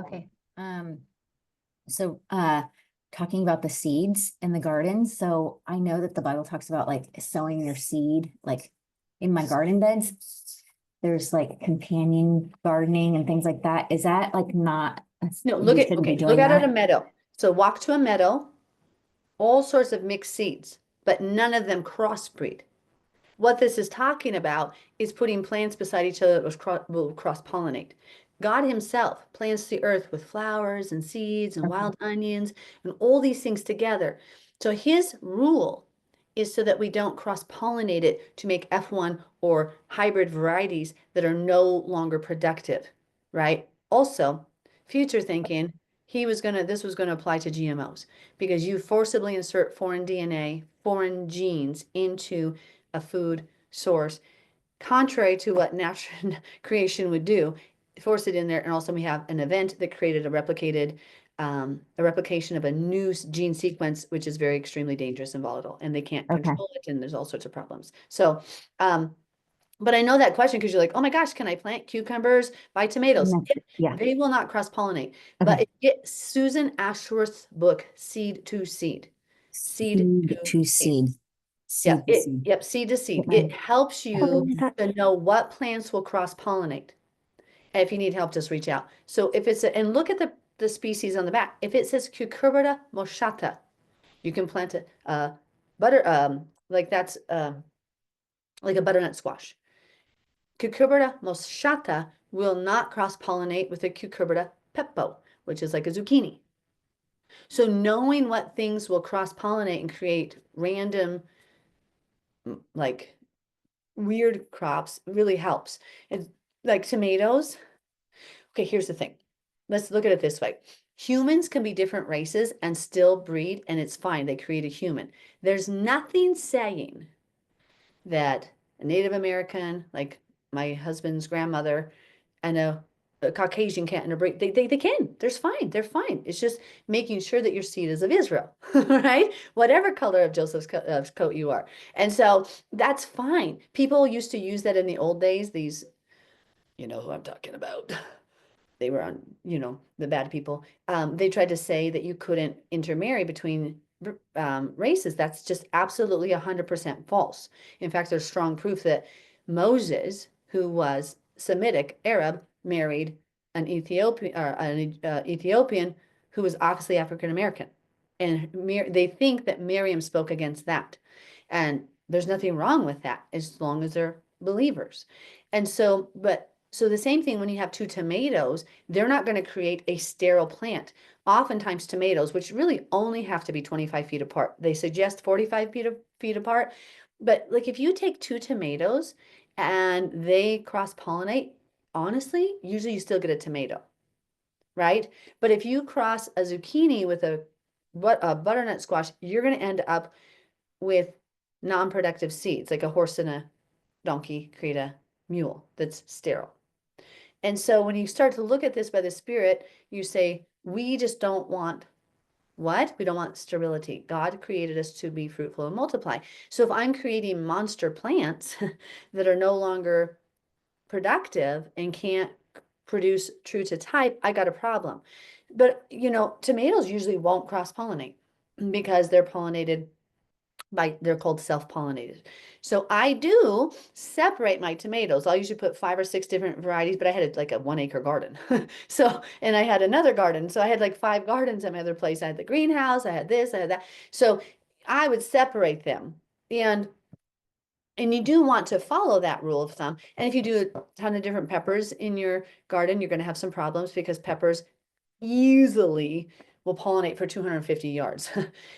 Okay. So talking about the seeds in the garden. So I know that the Bible talks about like sowing your seed, like in my garden beds. There's like companion gardening and things like that. Is that like not, No, we look at shouldn't be okay, doing look out at a that? meadow. So walk to a meadow, all sorts of mixed seeds, but none of them crossbreed. What this is talking about is putting plants beside each other that will cross-pollinate. God himself plants the earth with flowers and seeds and Okay. wild onions and all these things together. So his rule is so that we don't cross-pollinate it to make F1 or hybrid varieties that are no longer productive, right? Also, future thinking, this was gonna apply to GMOs because you forcibly insert foreign DNA, foreign genes into a food source, contrary to what natural creation would do, force it in there. And also we have an event that created a replication of a new gene sequence, which is very extremely dangerous and volatile, and they can't Okay. control it, and there's all sorts of problems. So, but I know that question because you're like, oh my gosh, can I plant cucumbers, buy tomatoes? Yeah. They will not cross-pollinate. But Okay. if you get Susan Ashworth's book, Seed to Seed. Seed Seed to to Seed. seed. Yeah, Seed to seed. yep, seed to seed. Okay. It helps you to know what plants will cross-pollinate. And if you need help, just reach out. So if it's and look at the species on the back. If it says Cucurbita moschata, you can plant a butter like that's like a butternut squash. Cucurbita moschata will not cross-pollinate with a Cucurbita peppo, which is like a zucchini. So knowing what things will cross-pollinate and create random like weird crops really helps. And like tomatoes, okay, here's the thing. Let's look at it this way. Humans can be different races and still breed, and it's fine. They create a human. There's nothing saying that a Native American, like my husband's grandmother, and a Caucasian can't interbreed. They can. There's fine. They're fine. It's just making sure that your seed is of Israel, right? Whatever color of Joseph's coat you are. And so that's fine. People used to use that in the old days. These, you know who I'm talking about. They were on, the bad people. They tried to say that you couldn't intermarry between races. That's just absolutely 100% false. In fact, there's strong proof that Moses, who was Semitic Arab, married an Ethiopian who was obviously African American, and they think that Miriam spoke against that, and there's nothing wrong with that as long as they're believers. And so, so the same thing when you have two tomatoes, they're not going to create a sterile plant. Oftentimes tomatoes, which really only have to be 25 feet apart, they suggest 45 feet apart. But like if you take two tomatoes and they cross-pollinate, honestly, usually you still get a tomato, right? But if you cross a zucchini with a butternut squash, you're going to end up with non-productive seeds, like a horse and a donkey create a mule that's sterile. And so when you start to look at this by the Spirit, you say, we just don't want what? We don't want sterility. God created us to be fruitful and multiply. So if I'm creating monster plants that are no longer productive and can't produce true to type, I got a problem. But, tomatoes usually won't cross-pollinate because they're pollinated they're called self-pollinated. So I do separate my tomatoes. I'll usually put 5 or 6 different varieties, but I had like a 1-acre garden. So, and I had another garden. So I had like 5 gardens at my other place. I had the greenhouse, I had this, I had that. So I would separate them. And you do want to follow that rule of thumb. And if you do a ton of different peppers in your garden, you're going to have some problems because peppers easily will pollinate for 250 yards.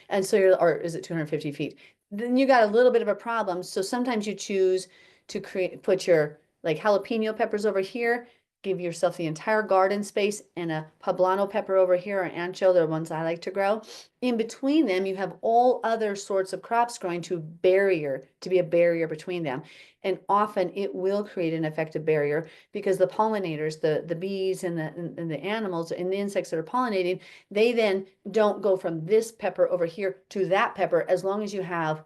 And so or is it 250 feet? Then you got a little bit of a problem. So sometimes you choose to put your like jalapeno peppers over here, give yourself the entire garden space, and a poblano pepper over here, or ancho, they're ones I like to grow. In between them, you have all other sorts of crops growing to be a barrier between them. And often it will create an effective barrier because the pollinators, the bees and the animals and the insects that are pollinating, they then don't go from this pepper over here to that pepper as long as you have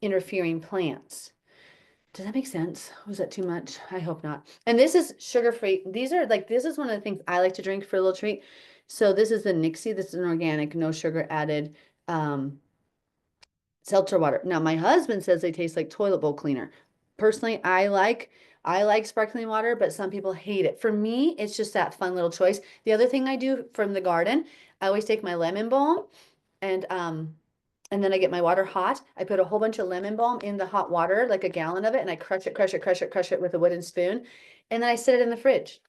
interfering plants. Does that make sense? Was that too much? I hope not. And this is sugar-free. This is one of the things I like to drink for a little treat. So this is the Nixie. This is an organic, no sugar added seltzer water. Now my husband says they taste like toilet bowl cleaner. Personally, I like sparkling water, but some people hate it. For me, it's just that fun little choice. The other thing I do from the garden, I always take my lemon balm and then I get my water hot. I put a whole bunch of lemon balm in the hot water, like a gallon of it, and I crush it with a wooden spoon. And then I set it in the fridge.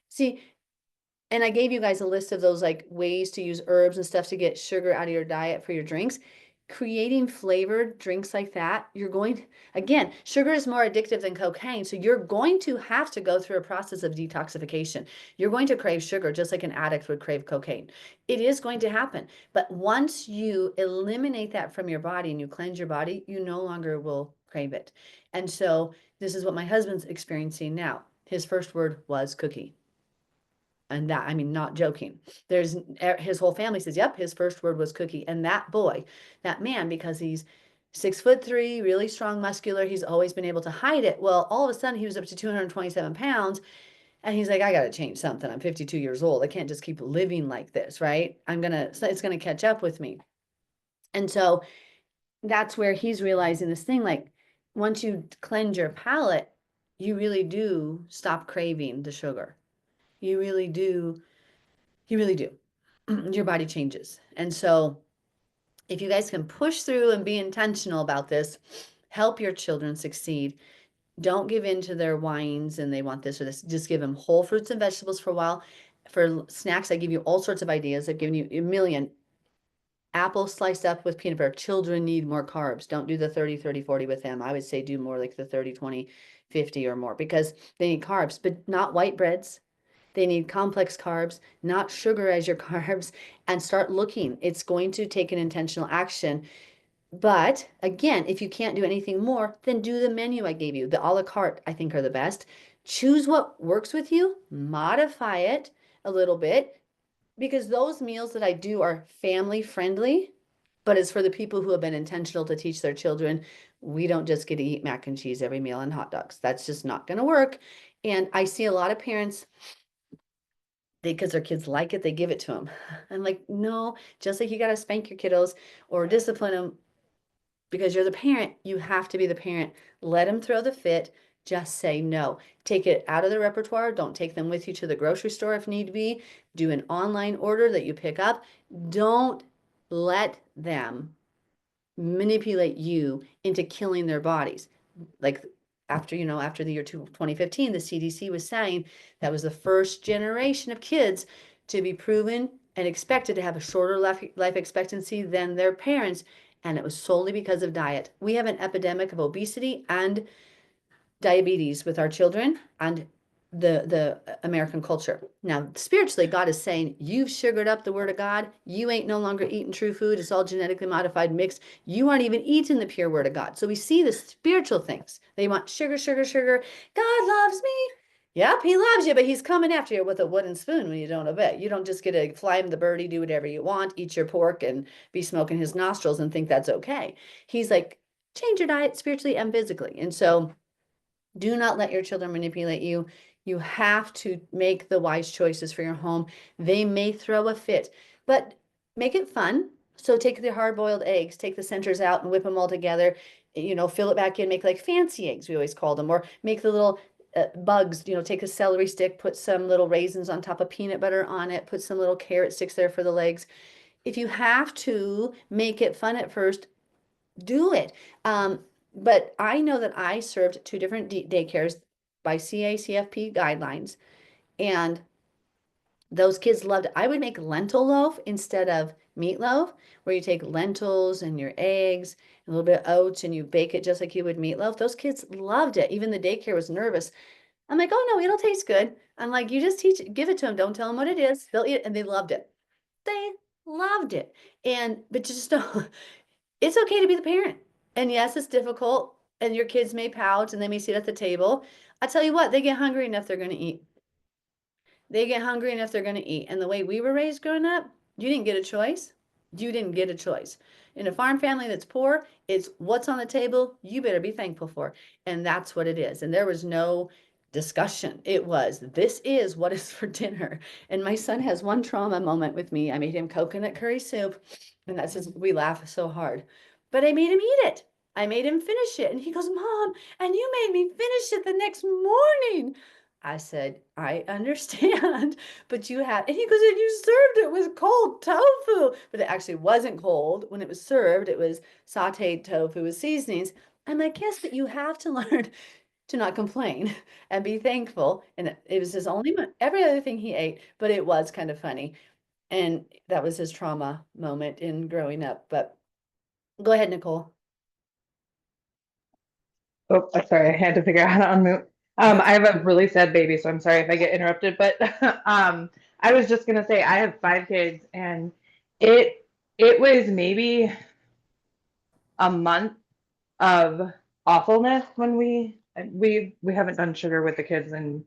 See, and I gave you guys a list of those like ways to use herbs and stuff to get sugar out of your diet for your drinks. Creating flavored drinks like that, again, sugar is more addictive than cocaine. So you're going to have to go through a process of detoxification. You're going to crave sugar just like an addict would crave cocaine. It is going to happen. But once you eliminate that from your body and you cleanse your body, you no longer will crave it. And so this is what my husband's experiencing now. His first word was cookie. And that, I mean, not joking. His whole family says, yep, his first word was cookie. And that man, because he's 6'3", really strong, muscular, he's always been able to hide it. Well, all of a sudden he was up to 227 pounds. And he's like, I got to change something. I'm 52 years old. I can't just keep living like this, right? It's going to catch up with me. And so that's where he's realizing this thing, like once you cleanse your palate, you really do stop craving the sugar. You really do. You really do. Your body changes. And so if you guys can push through and be intentional about this, help your children succeed. Don't give in to their whines and they want this or this. Just give them whole fruits and vegetables for a while. For snacks, I give you all sorts of ideas. I've given you a million. Apple sliced up with peanut butter. Children need more carbs. Don't do the 30, 30, 40 with them. I would say do more like the 30, 20, 50 or more because they need carbs, but not white breads. They need complex carbs, not sugar as your carbs, and start looking. It's going to take an intentional action. But again, if you can't do anything more, then do the menu I gave you. The a la carte, I think, are the best. Choose what works with you, modify it a little bit, because those meals that I do are family friendly, but it's for the people who have been intentional to teach their children. We don't just get to eat mac and cheese every meal and hot dogs. That's just not going to work. And I see a lot of parents, because their kids like it, they give it to them. I'm like, no, just like you got to spank your kiddos or discipline them because you're the parent, you have to be the parent. Let them throw the fit. Just say no. Take it out of the repertoire. Don't take them with you to the grocery store if need be. Do an online order that you pick up. Don't let them manipulate you into killing their bodies. Like after the year 2015, the CDC was saying that was the first generation of kids to be proven and expected to have a shorter life expectancy than their parents. And it was solely because of diet. We have an epidemic of obesity and diabetes with our children and the American culture. Now, spiritually, God is saying, you've sugared up the word of God. You ain't no longer eating true food. It's all genetically modified mixed. You aren't even eating the pure word of God. So we see the spiritual things. They want sugar, sugar, sugar. God loves me. Yep, he loves you, but he's coming after you with a wooden spoon when you don't obey. You don't just get to fly him the birdie, do whatever you want, eat your pork and be smoking his nostrils and think that's okay. He's like, change your diet spiritually and physically. And so do not let your children manipulate you. You have to make the wise choices for your home. They may throw a fit, but make it fun. So take the hard-boiled eggs, take the centers out and whip them all together, fill it back in, make like fancy eggs, we always call them, or make the little bugs, take a celery stick, put some little raisins on top of peanut butter on it, put some little carrot sticks there for the legs. If you have to make it fun at first, do it. But I know that I served two different daycares by CACFP guidelines, and those kids loved it. I would make lentil loaf instead of meatloaf, where you take lentils and your eggs, and a little bit of oats, and you bake it just like you would meatloaf. Those kids loved it. Even the daycare was nervous. I'm like, oh no, it'll taste good. I'm like, you just give it to them. Don't tell them what it is. They'll eat it, and they loved it. They loved it. But just don't, it's okay to be the parent. And yes, it's difficult, and your kids may pout and they may sit at the table. I tell you what, they get hungry enough, they're going to eat. They get hungry enough, they're going to eat. And the way we were raised growing up, you didn't get a choice. You didn't get a choice. In a farm family that's poor, it's what's on the table, you better be thankful for. And that's what it is. And there was no discussion. It was, this is what is for dinner. And my son has one trauma moment with me. I made him coconut curry soup, and that's just, we laugh so hard. But I made him eat it. I made him finish it. And he goes, Mom, and you made me finish it the next morning. I said, I understand, but you had, and he goes, and you served it with cold tofu, but it actually wasn't cold. When it was served, it was sauteed tofu with seasonings. I'm like, yes, but you have to learn to not complain and be thankful. And it was his only, every other thing he ate, but it was kind of funny. And that was his trauma moment in growing up. But go ahead, Nicole. Oh, sorry, I had to figure out how to unmute. I have a really sad baby, so I'm sorry if I get interrupted, but I was just gonna say I have 5 kids, and it it was maybe a month of awfulness when we haven't done sugar with the kids, and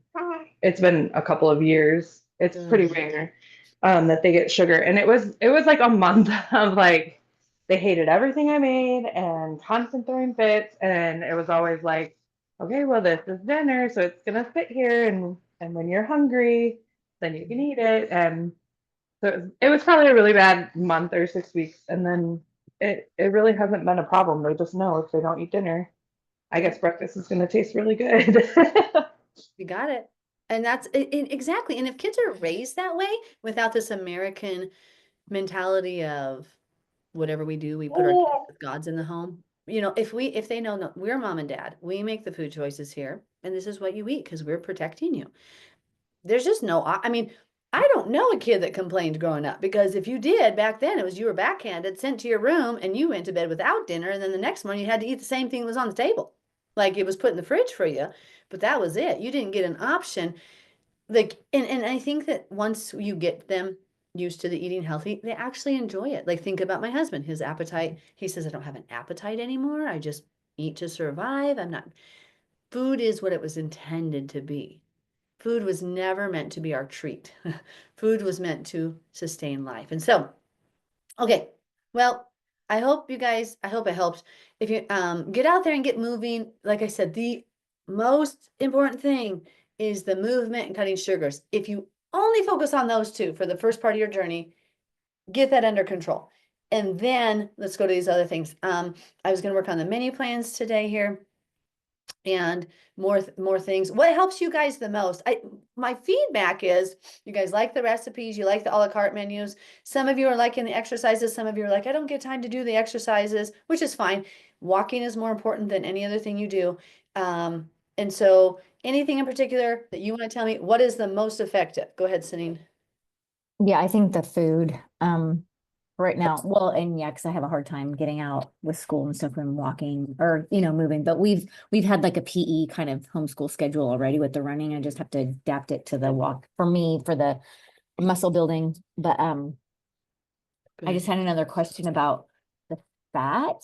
it's been a couple of years. It's pretty rare that they get sugar, and it was like a month of like they hated everything I made and constant throwing fits, and it was always like, okay, well, this is dinner, so it's gonna sit here, and when you're hungry, then you can eat it. And so it was probably a really bad month or 6 weeks, and then it really hasn't been a problem. They just know if they don't eat dinner, I guess breakfast is gonna taste really good. You got it. And that's exactly. And if kids are raised that way without this American mentality of whatever we do, we put our kids with gods in the home. If they know, no, we're mom and dad, we make the food choices here, and this is what you eat because we're protecting you. There's just no, I mean, I don't know a kid that complained growing up, because if you did back then, it was you were backhanded, sent to your room, and you went to bed without dinner, and then the next morning you had to eat the same thing that was on the table. Like it was put in the fridge for you, but that was it. You didn't get an option. Like, and I think that once you get them used to the eating healthy, they actually enjoy it. Like think about my husband, his appetite. He says, I don't have an appetite anymore. I just eat to survive. I'm not, food is what it was intended to be. Food was never meant to be our treat. Food was meant to sustain life. And so, okay, well, I hope I hope it helped. If you get out there and get moving, like I said, the most important thing is the movement and cutting sugars. If you only focus on those two for the first part of your journey, get that under control. And then let's go to these other things. I was going to work on the menu plans today here and more things. What helps you guys the most? My feedback is you guys like the recipes, you like the a la carte menus. Some of you are liking the exercises, some of you are like, I don't get time to do the exercises, which is fine. Walking is more important than any other thing you do. And so anything in particular that you want to tell me, what is the most effective? Go ahead, Sanine. Yeah, I think the food, right now, well, and yeah, because I have a hard time getting out with school and stuff and walking or, moving, but we've had like a PE kind of homeschool schedule already with the running. I just have to adapt it to the walk for me for the muscle building. But I just had another question about the fat.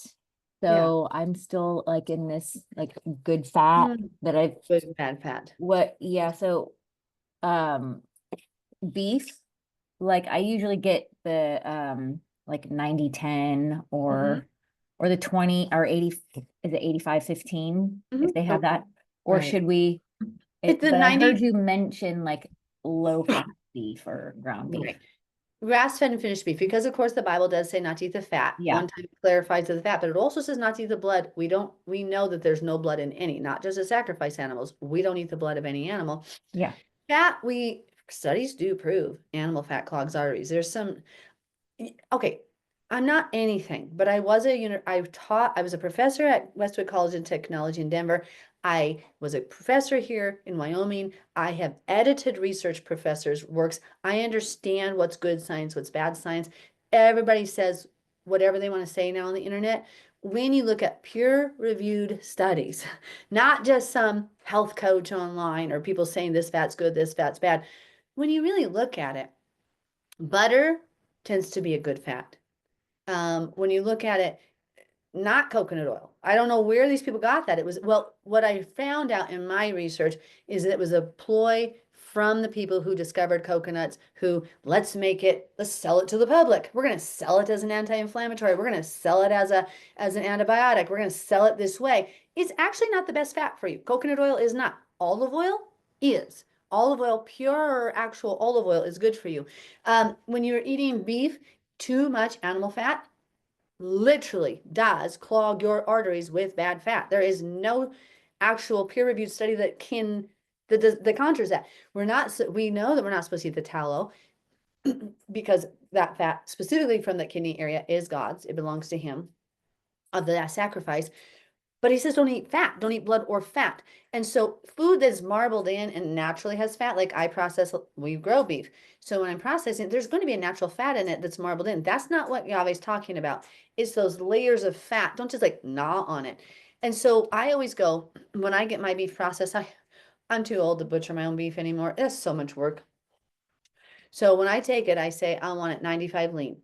So I'm still like in this like good fat that I've Good and bad fat. so beef, like I usually get the like 90-10 or the 20 or 80, is it 85-15 if they have that, or right. should we It's the but I 90 heard you mention like low fat beef or ground beef. Right. Grass-fed and finished beef, because of course the Bible does say not to eat the fat. Yeah. One time it clarifies the fat, but it also says not to eat the blood. We know that there's no blood in any, not just the sacrifice animals. We don't eat the blood of any animal. Yeah. Fat, studies do prove animal fat clogs arteries. There's some, okay, I'm not anything, but I was a professor at Westwood College of Technology in Denver. I was a professor here in Wyoming. I have edited research professors' works. I understand what's good science, what's bad science. Everybody says whatever they want to say now on the internet. When you look at peer-reviewed studies, not just some health coach online or people saying this fat's good, this fat's bad. When you really look at it, butter tends to be a good fat. When you look at it, not coconut oil. I don't know where these people got that. It was, well, what I found out in my research is that it was a ploy from the people who discovered coconuts who, let's sell it to the public. We're going to sell it as an anti-inflammatory. We're going to sell it as an antibiotic. We're going to sell it this way. It's actually not the best fat for you. Coconut oil is not. Olive oil is. Olive oil, pure actual olive oil is good for you. When you're eating beef, too much animal fat literally does clog your arteries with bad fat. There is no actual peer-reviewed study that counters that. We know that we're not supposed to eat the tallow because that fat specifically from the kidney area is God's. It belongs to him of that sacrifice. But he says, don't eat fat, don't eat blood or fat. And so food that's marbled in and naturally has fat, like we grow beef. So when I'm processing, there's going to be a natural fat in it that's marbled in. That's not what Yahweh's talking about. It's those layers of fat. Don't just like gnaw on it. And so I always go, when I get my beef processed, I'm too old to butcher my own beef anymore. That's so much work. So when I take it, I say, I want it 95 lean.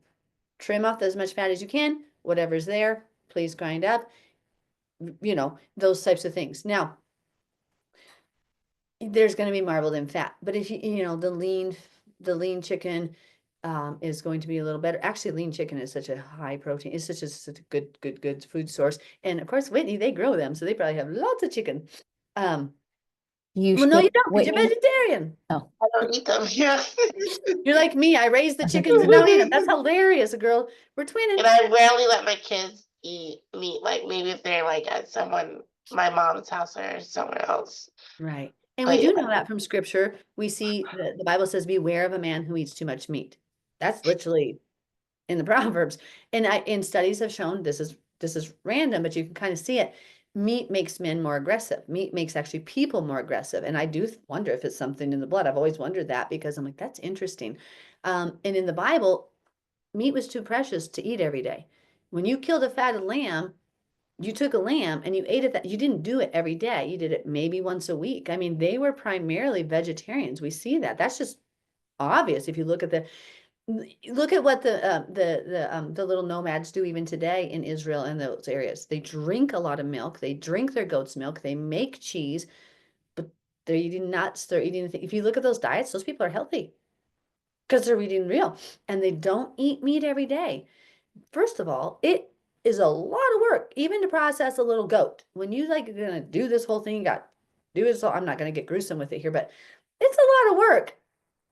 Trim off as much fat as you can. Whatever's there, please grind up. Those types of things. Now, there's going to be marbled in fat, but if the lean chicken is going to be a little better. Actually, lean chicken is such a high protein. It's such a good food source. And of course, Whitney, they grow them, so they probably have lots of chicken. No, you don't, because you're vegetarian. Oh, I don't eat them. Yeah. You're like me. I raise the chickens and don't eat them. That's hilarious, girl. We're twinning. And I rarely let my kids eat meat. Like maybe if they're like at my mom's house or somewhere else. Right. And we do know that from scripture. We see the Bible says, beware of a man who eats too much meat. That's literally in the Proverbs. And studies have shown this is random, but you can kind of see it. Meat makes men more aggressive. Meat makes actually people more aggressive. And I do wonder if it's something in the blood. I've always wondered that because I'm like, that's interesting. And in the Bible, meat was too precious to eat every day. When you killed a fatted lamb, you took a lamb and you ate it. You didn't do it every day. You did it maybe once a week. I mean, they were primarily vegetarians. We see that. That's just obvious if you look at Look at what the little nomads do even today in Israel and those areas. They drink a lot of milk. They drink their goat's milk. They make cheese, but they're eating nuts. They're eating. If you look at those diets, those people are healthy because they're eating real, and they don't eat meat every day. First of all, it is a lot of work, even to process a little goat. When you like gonna do this whole thing, you got do it. So I'm not gonna get gruesome with it here, but it's a lot of work.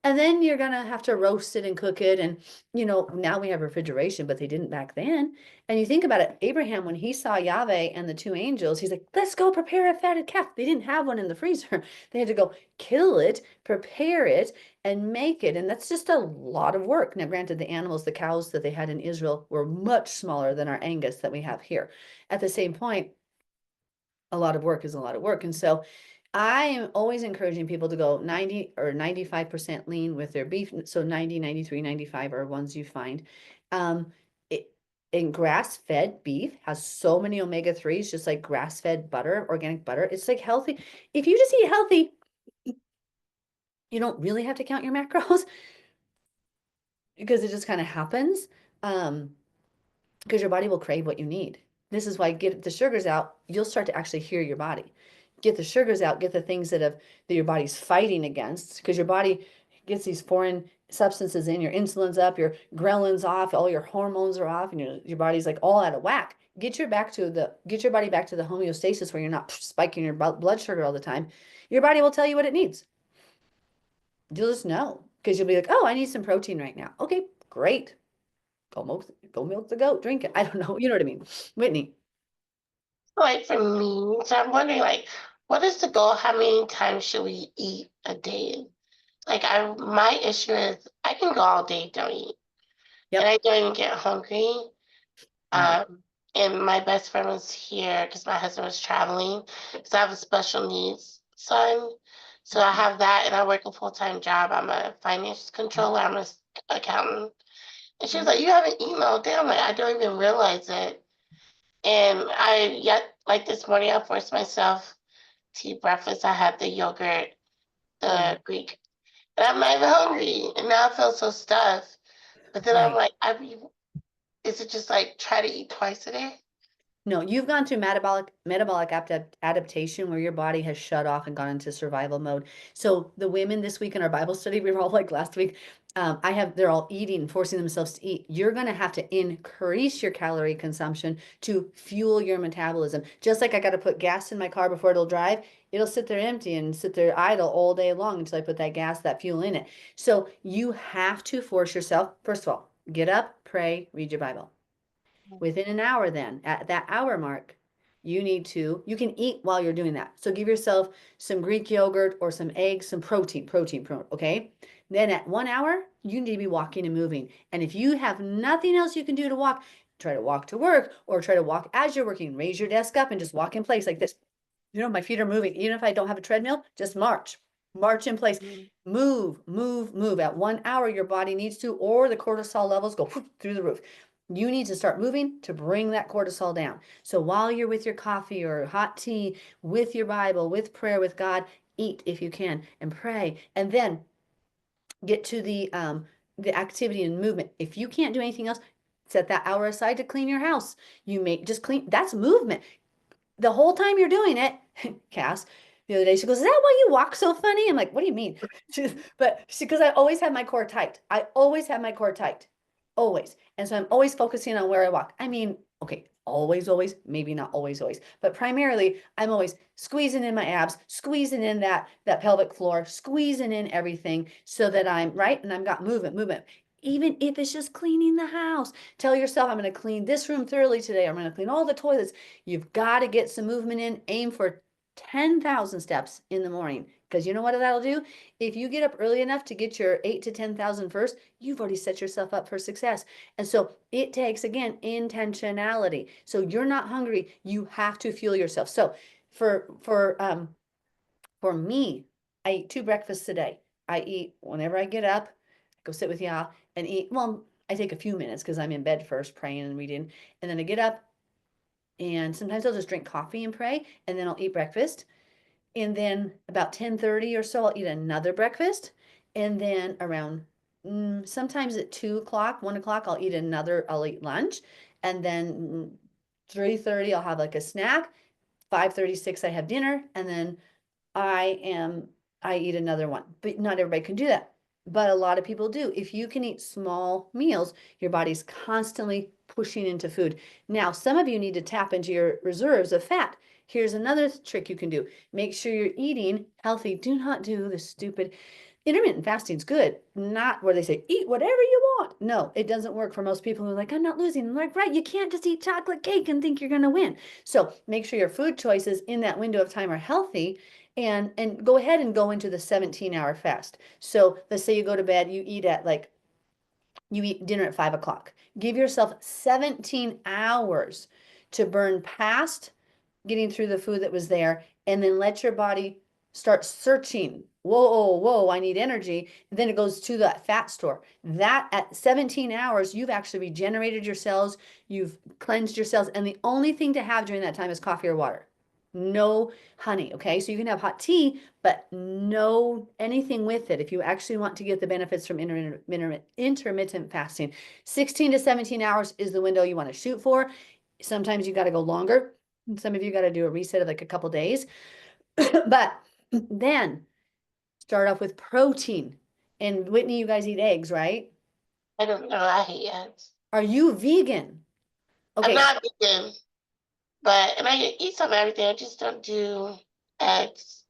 And then you're gonna have to roast it and cook it. And now we have refrigeration, but they didn't back then. And you think about it, Abraham, when he saw Yahweh and the two angels, he's like, let's go prepare a fatted calf. They didn't have one in the freezer. They had to go kill it, prepare it, and make it. And that's just a lot of work. Now, granted, the animals, the cows that they had in Israel were much smaller than our Angus that we have here. At the same point, a lot of work is a lot of work. And so I am always encouraging people to go 90 or 95% lean with their beef. So 90, 93, 95 are ones you find. Um, it, and grass-fed beef has so many omega-3s, just like grass-fed butter, organic butter. It's like healthy. If you just eat healthy, you don't really have to count your macros because it just kind of happens. Because your body will crave what you need. This is why get the sugars out, you'll start to actually hear your body. Get the sugars out, get the things that your body's fighting against, because your body gets these foreign substances in, your insulin's up, your ghrelins off, all your hormones are off, and your body's like all out of whack. Get your body back to the homeostasis where you're not spiking your blood sugar all the time. Your body will tell you what it needs. You'll just know because you'll be like, oh, I need some protein right now. Okay, great. Go milk the goat, drink it. I don't know. You know what I mean? Whitney. Like for me, so I'm wondering, like, what is the goal? How many times should we eat a day? Like, my issue is I can go all day, don't eat, Yep. and I don't even get hungry. Right. And my best friend was here because my husband was traveling. So I have a special needs son. So I have that, and I work a full-time job. I'm a finance controller. I'm a accountant. And she was like, "You haven't eaten all day." I'm like, "I don't even realize it." And like this morning, I forced myself to eat breakfast. I had the yogurt, the Greek, and I'm not even hungry. And now I feel so stuffed. But then I'm Right. like, is it just like try to eat twice a day? No, you've gone through metabolic adaptation where your body has shut off and gone into survival mode. So the women this week in our Bible study, we were all like last week, they're all eating, forcing themselves to eat. You're going to have to increase your calorie consumption to fuel your metabolism. Just like I got to put gas in my car before it'll drive, it'll sit there empty and sit there idle all day long until I put that gas, that fuel in it. So you have to force yourself, first of all, get up, pray, read your Bible. Within an hour, then at that hour mark, you can eat while you're doing that. So give yourself some Greek yogurt or some eggs, some protein, okay? Then at 1 hour, you need to be walking and moving. And if you have nothing else you can do to walk, try to walk to work or try to walk as you're working. Raise your desk up and just walk in place like this. My feet are moving. Even if I don't have a treadmill, just march. March in place. Move, move, move. At 1 hour, your body needs to, or the cortisol levels go through the roof. You need to start moving to bring that cortisol down. So while you're with your coffee or hot tea, with your Bible, with prayer, with God, eat if you can and pray. And then get to the activity and movement. If you can't do anything else, set that hour aside to clean your house. You make just clean. That's movement. The whole time you're doing it, Cass, the other day, she goes, "Is that why you walk so funny?" I'm like, "What do you mean?" Because I always have my core tight. I always have my core tight. Always. And so I'm always focusing on where I walk. I mean, okay, always, maybe not always, but primarily I'm always squeezing in my abs, squeezing in that pelvic floor, squeezing in everything so that I'm right and I've got movement. Even if it's just cleaning the house, tell yourself, I'm going to clean this room thoroughly today. I'm going to clean all the toilets. You've got to get some movement in. Aim for 10,000 steps in the morning. Because you know what that'll do? If you get up early enough to get your 8 to 10,000 first, you've already set yourself up for success. And so it takes, again, intentionality. So you're not hungry. You have to fuel yourself. So for me, I eat 2 breakfasts a day. I eat whenever I get up, go sit with y'all and eat. Well, I take a few minutes because I'm in bed first praying and reading. And then I get up and sometimes I'll just drink coffee and pray. And then I'll eat breakfast. And then about 10:30 or so, I'll eat another breakfast. And then around sometimes at 2 o'clock, 1 o'clock, I'll eat lunch. And then 3:30, I'll have like a snack. 5:36, I have dinner. And then I am, I eat another one, but not everybody can do that. But a lot of people do. If you can eat small meals, your body's constantly pushing into food. Now, some of you need to tap into your reserves of fat. Here's another trick you can do. Make sure you're eating healthy. Do not do the stupid intermittent fasting is good, not where they say eat whatever you want. No, it doesn't work for most people who are like, I'm not losing. I'm like, right, you can't just eat chocolate cake and think you're going to win. So make sure your food choices in that window of time are healthy, and go ahead and go into the 17-hour fast. So let's say you go to bed, you eat dinner at 5 o'clock. Give yourself 17 hours to burn past getting through the food that was there, and then let your body start searching. Whoa, I need energy. And then it goes to the fat store. That at 17 hours, you've actually regenerated your cells, you've cleansed your cells, and the only thing to have during that time is coffee or water. No honey, okay? So you can have hot tea, but no anything with it if you actually want to get the benefits from intermittent fasting. 16 to 17 hours is the window you want to shoot for. Sometimes you got to go longer. Some of you got to do a reset of like a couple days. But then start off with protein. And Whitney, you guys eat eggs, right? I don't know. I hate eggs. Are you vegan? I'm Okay, not vegan, and I eat some of everything. I just don't do eggs.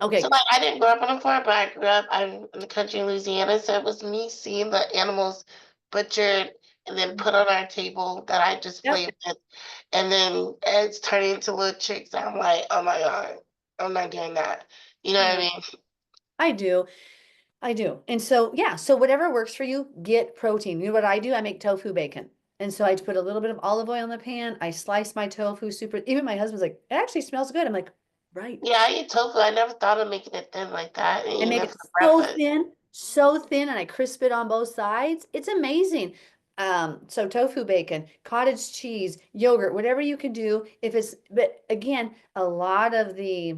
okay. So like I didn't grow up on a farm, but I grew up in the country in Louisiana. So it was me seeing the animals butchered and then put on our table that I just Yep. played with. And then eggs turn into little chicks. I'm like, oh my God, I'm not doing that. You know what I Yeah. mean? I do. I do. And so, yeah, so whatever works for you, get protein. You know what I do? I make tofu bacon. And so I put a little bit of olive oil in the pan. I slice my tofu super, even my husband's like, it actually smells good. I'm like, right. Yeah, I eat tofu. I never thought of making it thin like that and I eating make it it for breakfast. so thin, and I crisp it on both sides. It's amazing. So tofu bacon, cottage cheese, yogurt, whatever you can do. If it's, but again, a lot of the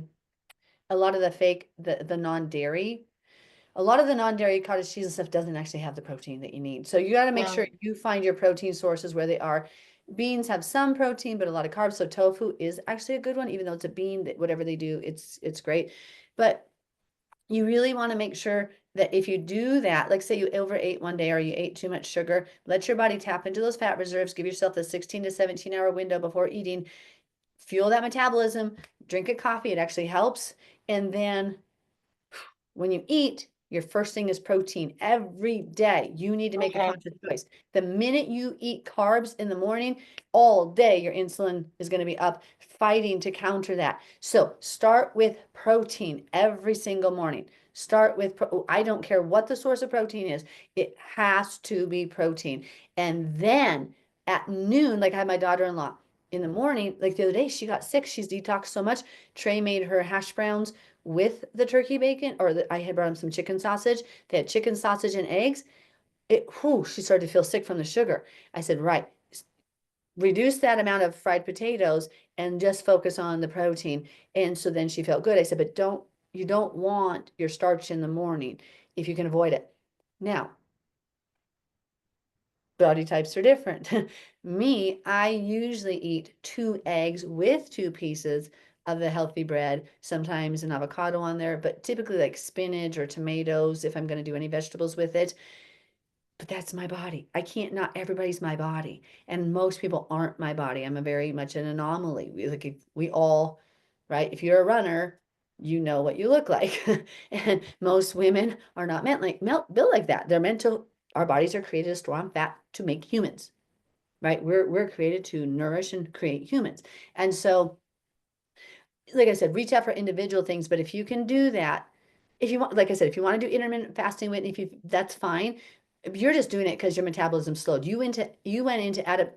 fake, the non-dairy, a lot of the non-dairy cottage cheese and stuff doesn't actually have the protein that you need. So you got to make Yeah. sure you find your protein sources where they are. Beans have some protein, but a lot of carbs. So tofu is actually a good one, even though it's a bean, that whatever they do, it's great. But you really want to make sure that if you do that, like say you overate one day or you ate too much sugar, let your body tap into those fat reserves, give yourself a 16 to 17-hour window before eating, fuel that metabolism, drink a coffee, it actually helps. And then when you eat, your first thing is protein every day. You need to make a Okay. conscious choice. The minute you eat carbs in the morning, all day your insulin is going to be up fighting to counter that. So start with protein every single morning. Start with, I don't care what the source of protein is, it has to be protein. And then at noon, like I had my daughter-in-law in the morning, like the other day, she got sick. She's detoxed so much. Trey made her hash browns with the turkey bacon, or I had brought him some chicken sausage. They had chicken sausage and eggs. She started to feel sick from the sugar. I said, right, reduce that amount of fried potatoes and just focus on the protein. And so then she felt good. I said, but you don't want your starch in the morning if you can avoid it. Now, body types are different. Me, I usually eat 2 eggs with 2 pieces of the healthy bread, sometimes an avocado on there, but typically like spinach or tomatoes if I'm going to do any vegetables with it. But that's my body. I can't, not everybody's my body. And most people aren't my body. I'm a very much an anomaly. We all, right? If you're a runner, you know what you look like. And most women are not built like that. They're meant to, our bodies are created to store on fat to make humans, right? We're created to nourish and create humans. And so, like I said, reach out for individual things, but if you can do that, if you want, like I said, if you want to do intermittent fasting, Whitney, that's fine. If you're just doing it because your metabolism slowed, you went into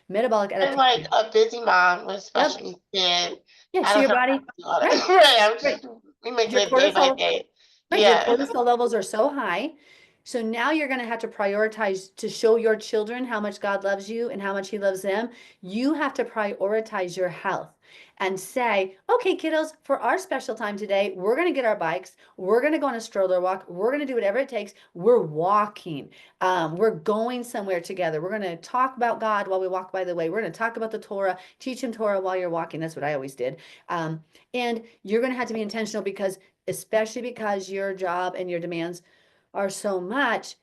metabolic I'm like adaptation. a busy mom with Yep. special needs kid. Yeah. I So don't your have body, time to do all right, that. Right. right. We make Your it day by cortisol, day. right. Your Yeah. cortisol levels are so high. So now you're going to have to prioritize to show your children how much God loves you and how much he loves them. You have to prioritize your health and say, okay, kiddos, for our special time today, we're going to get our bikes. We're going to go on a stroller walk. We're going to do whatever it takes. We're walking. We're going somewhere together. We're going to talk about God while we walk by the way. We're going to talk about the Torah, teach him Torah while you're walking. That's what I always did. And you're going to have to be intentional because, especially because your job and your demands are so much,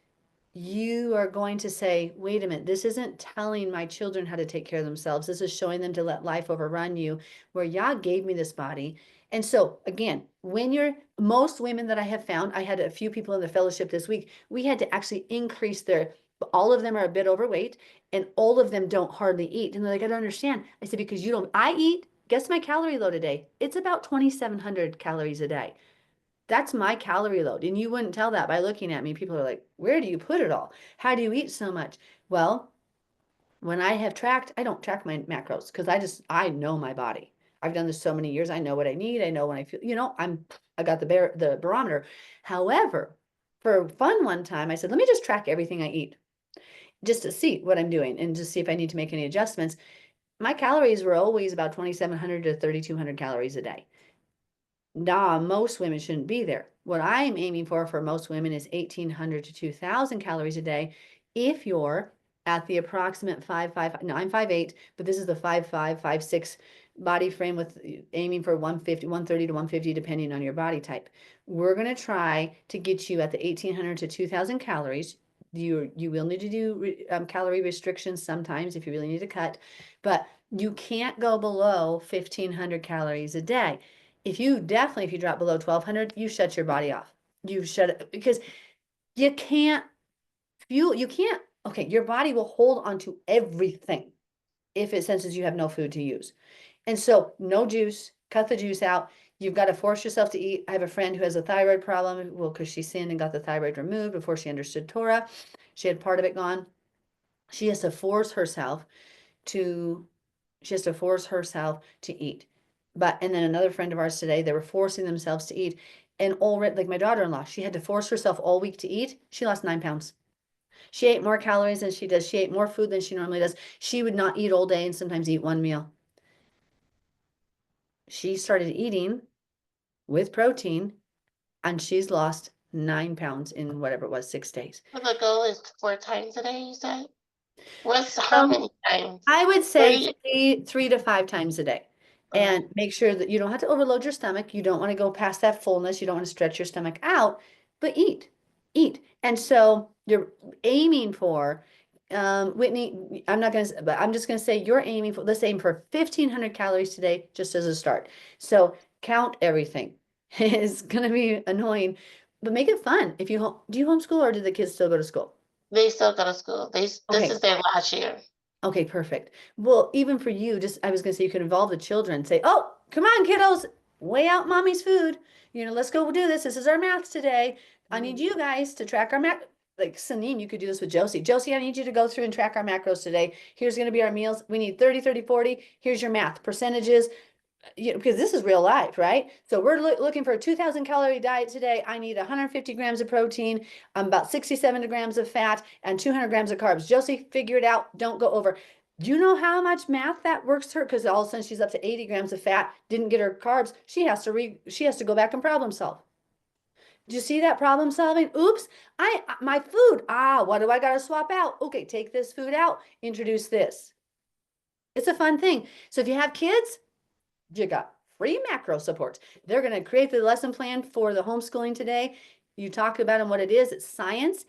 you are going to say, wait a minute, this isn't telling my children how to take care of themselves. This is showing them to let life overrun you, where Yah gave me this body. And so again, when most women that I have found, I had a few people in the fellowship this week, we had to actually increase all of them are a bit overweight and all of them don't hardly eat. And they're like, I don't understand. I said, because I eat, guess my calorie load a day. It's about 2,700 calories a day. That's my calorie load. And you wouldn't tell that by looking at me. People are like, where do you put it all? How do you eat so much? Well, when I have tracked, I don't track my macros because I know my body. I've done this so many years. I know what I need. I know when I feel, I got the barometer. However, for fun one time, I said, let me just track everything I eat just to see what I'm doing and just see if I need to make any adjustments. My calories were always about 2,700 to 3,200 calories a day. Nah, most women shouldn't be there. What I'm aiming for most women is 1,800 to 2,000 calories a day. If you're at the approximate 5'5", no, I'm 5'8", but this is the 5'5", 5'6" body frame with aiming for 150, 130 to 150, depending on your body type. We're going to try to get you at the 1,800 to 2,000 calories. You will need to do calorie restrictions sometimes if you really need to cut, but you can't go below 1,500 calories a day. If you drop below 1,200, you shut your body off. You shut it because you can't okay, your body will hold on to everything if it senses you have no food to use. And so no juice, cut the juice out. You've got to force yourself to eat. I have a friend who has a thyroid problem. Well, because she sinned and got the thyroid removed before she understood Torah. She had part of it gone. She has to force herself to eat. And then another friend of ours today, they were forcing themselves to eat. And already, like my daughter-in-law, she had to force herself all week to eat. She lost 9 pounds. She ate more calories than she does. She ate more food than she normally does. She would not eat all day and sometimes eat one meal. She started eating with protein and she's lost 9 pounds in whatever it was, 6 days. So the goal is 4 times a day, you said? How many times? I would say 3 to 5 times a day. And make sure that you don't have to overload your stomach. You don't want to go past that fullness. You don't want to stretch your stomach out, but eat. And so you're aiming for, Whitney, but I'm just going to say you're aiming for, let's aim for 1,500 calories today, just as a start. So count everything. It's going to be annoying, but make it fun. Do you homeschool or do the kids still go to school? They still go to school. This is their last year. Okay, perfect. Well, even for you, I was going to say you can involve the children. Say, oh, come on, kiddos, weigh out mommy's food. Let's go do this. This is our math today. I need you guys to track our math. Like Sanine, you could do this with Josie. Josie, I need you to go through and track our macros today. Here's going to be our meals. We need 30, 30, 40. Here's your math percentages. Because this is real life, right? So we're looking for a 2,000 calorie diet today. I need 150 grams of protein, about 67 grams of fat, and 200 grams of carbs. Josie, figure it out. Don't go over. Do you know how much math that works her? Because all of a sudden she's up to 80 grams of fat, didn't get her carbs. She has to go back and problem solve. Do you see that problem solving? Oops, my food. What do I got to swap out? Okay, take this food out, introduce this. It's a fun thing. So if you have kids, you got free macro support. They're going to create the lesson plan for the homeschooling today. You talk about them, what it is. It's science.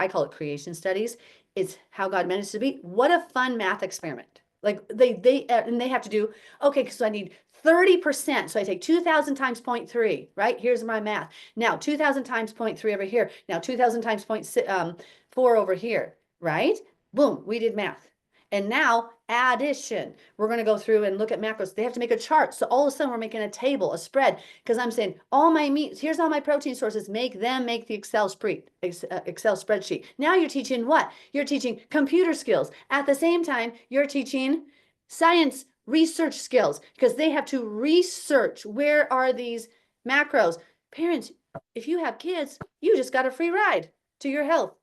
I call it creation studies. It's how God meant it to be. What a fun math experiment. Like they have to do, okay, because I need 30%. So I take 2,000 times 0.3, right? Here's my math. Now 2,000 times 0.3 over here. Now 2,000 times 0.4 over here, right? Boom, we did math. And now addition, we're going to go through and look at macros. They have to make a chart. So all of a sudden we're making a table, a spread, because I'm saying all my meats, here's all my protein sources, make the Excel spreadsheet. Now you're teaching what? You're teaching computer skills. At the same time, you're teaching science research skills because they have to research where are these macros. Parents, if you have kids, you just got a free ride to your health.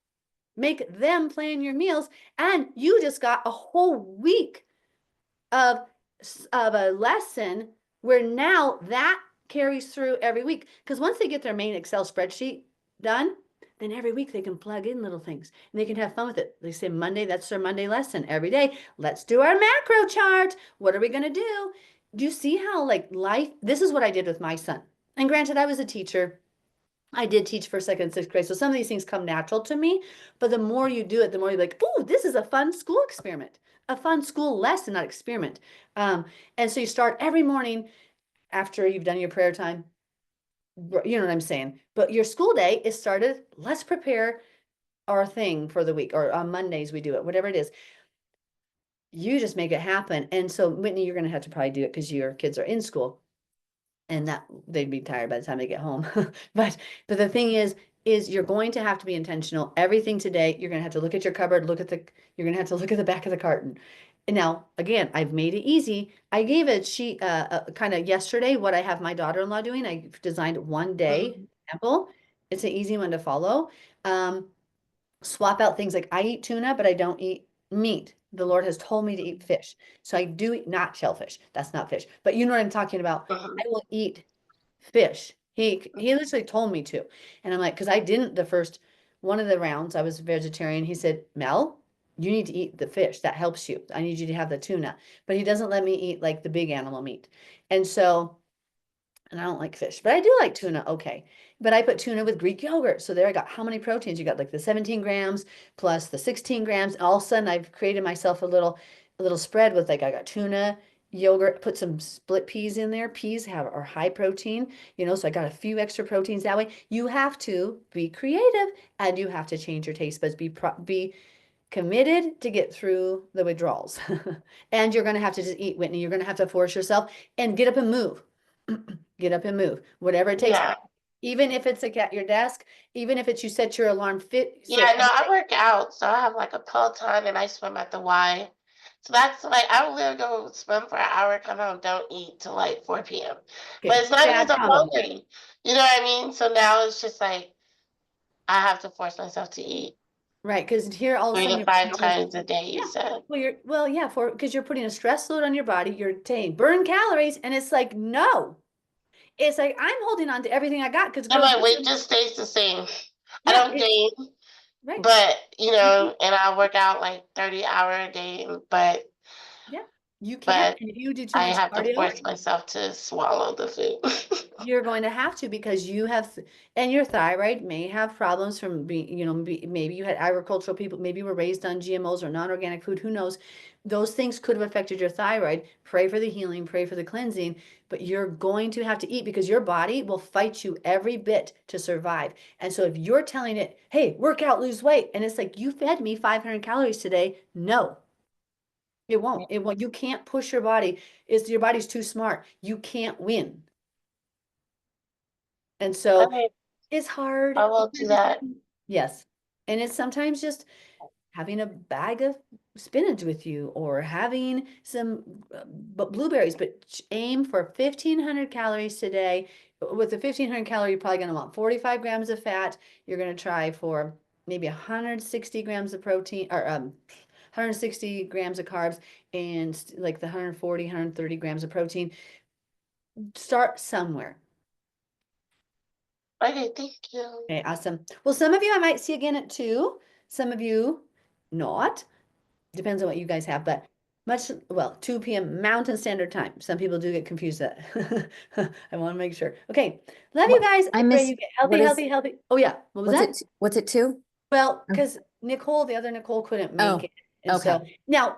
Make them plan your meals, and you just got a whole week of a lesson where now that carries through every week. Because once they get their main Excel spreadsheet done, then every week they can plug in little things and they can have fun with it. They say Monday, that's their Monday lesson. Every day, let's do our macro chart. What are we going to do? Do you see how like life, this is what I did with my son. And granted, I was a teacher. I did teach for second and sixth grade. So some of these things come natural to me, but the more you do it, the more you're like, oh, this is a fun school experiment, a fun school lesson, not experiment. And so you start every morning after you've done your prayer time. You know what I'm saying? But your school day is started. Let's prepare our thing for the week, or on Mondays we do it, whatever it is. You just make it happen. And so Whitney, you're going to have to probably do it because your kids are in school. And that they'd be tired by the time they get home. but the thing is you're going to have to be intentional. Everything today, you're going to have to look at your cupboard, you're going to have to look at the back of the carton. And now, again, I've made it easy. I gave a sheet kind of yesterday what I have my daughter-in-law doing. I designed one day example. It's an easy one to follow. Swap out things like I eat tuna, but I don't eat meat. The Lord has told me to eat fish. So I do eat, not shellfish. That's not fish. But you know what I'm talking about. I will eat fish. He literally told me to. And I'm like, because I didn't the first one of the rounds, I was vegetarian. He said, Mel, you need to eat the fish. That helps you. I need you to have the tuna. But he doesn't let me eat like the big animal meat. And so, and I don't like fish, but I do like tuna. Okay. But I put tuna with Greek yogurt. So there I got how many proteins? You got like the 17 grams plus the 16 grams. All of a sudden I've created myself a little spread with like, I got tuna, yogurt, put some split peas in there. Peas are high protein, you know, so I got a few extra proteins that way. You have to be creative and you have to change your taste buds, be committed to get through the withdrawals. And you're going to have to just eat, Whitney. You're going to have to force yourself and get up and move. Get up and move, whatever it takes. Yeah. Even if it's like at your desk, even if it's you set your alarm fit. Yeah, no, I work out, so I have like a Peloton and I swim at the Y. So that's like I will literally go swim for an hour, come home, don't eat till like 4 p.m. But it's not bad because I'm problem. hungry. You know what I mean? So now it's just like I have to force myself to eat Right, because here all of a 3 sudden to 5 times a day, you yeah. said. Because you're putting a stress load on your body, you're saying burn calories, and it's like, no. It's like I'm holding on to everything I got because And girls, my weight just stays the same. I yeah, don't gain, right. but you know, and I work out like 30 hour a day, but Yeah, you can't. but And if you do too I much have to cardio, force myself to swallow the food. you're going to have to because you have, and your thyroid may have problems from being, you know, maybe you had agricultural people, maybe you were raised on GMOs or non-organic food, who knows? Those things could have affected your thyroid. Pray for the healing, pray for the cleansing, but you're going to have to eat because your body will fight you every bit to survive. And so if you're telling it, hey, work out, lose weight, and it's like, you fed me 500 calories today, no. It won't. It won't. You can't push your body. Your body's too smart. You can't win. And so Okay, it's hard. I will do that. Yes. And it's sometimes just having a bag of spinach with you or having some blueberries, but aim for 1,500 calories today. With the 1,500 calorie, you're probably going to want 45 grams of fat. You're going to try for maybe 160 grams of protein or 160 grams of carbs and like the 140, 130 grams of protein. Start somewhere. Okay, thank you. Okay, awesome. Well, some of you I might see again at 2, some of you not. Depends on what you guys have, but 2 p.m. Mountain Standard Time. Some people do get confused that. I want to make sure. Okay, love you guys. I pray miss- you get healthy, what is- healthy, healthy. Oh yeah, what was that? What's it to? Well, because Nicole, the other Nicole couldn't Oh, make it. And so now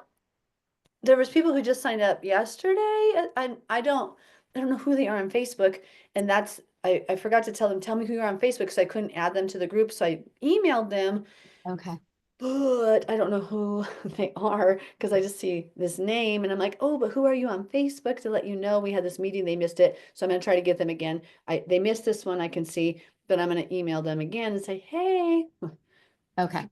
there was people who just signed up yesterday. I don't know who they are on Facebook. And that's, I forgot to tell them, tell me who you are on Facebook because I couldn't add them to the group. So I emailed them, Okay. but I don't know who they are because I just see this name and I'm like, oh, but who are you on Facebook to let you know we had this meeting, they missed it. So I'm going to try to get them again. They missed this one, I can see, but I'm going to email them again and say, hey, Okay.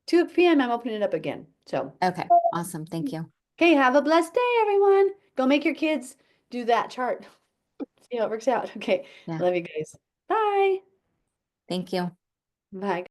2 p.m. I'm opening it up again. So, Okay. Awesome. Thank you. okay, have a blessed day, everyone. Go make your kids do that chart. See how it works out. Okay. Yeah. Love you guys. Bye. Thank you. Bye.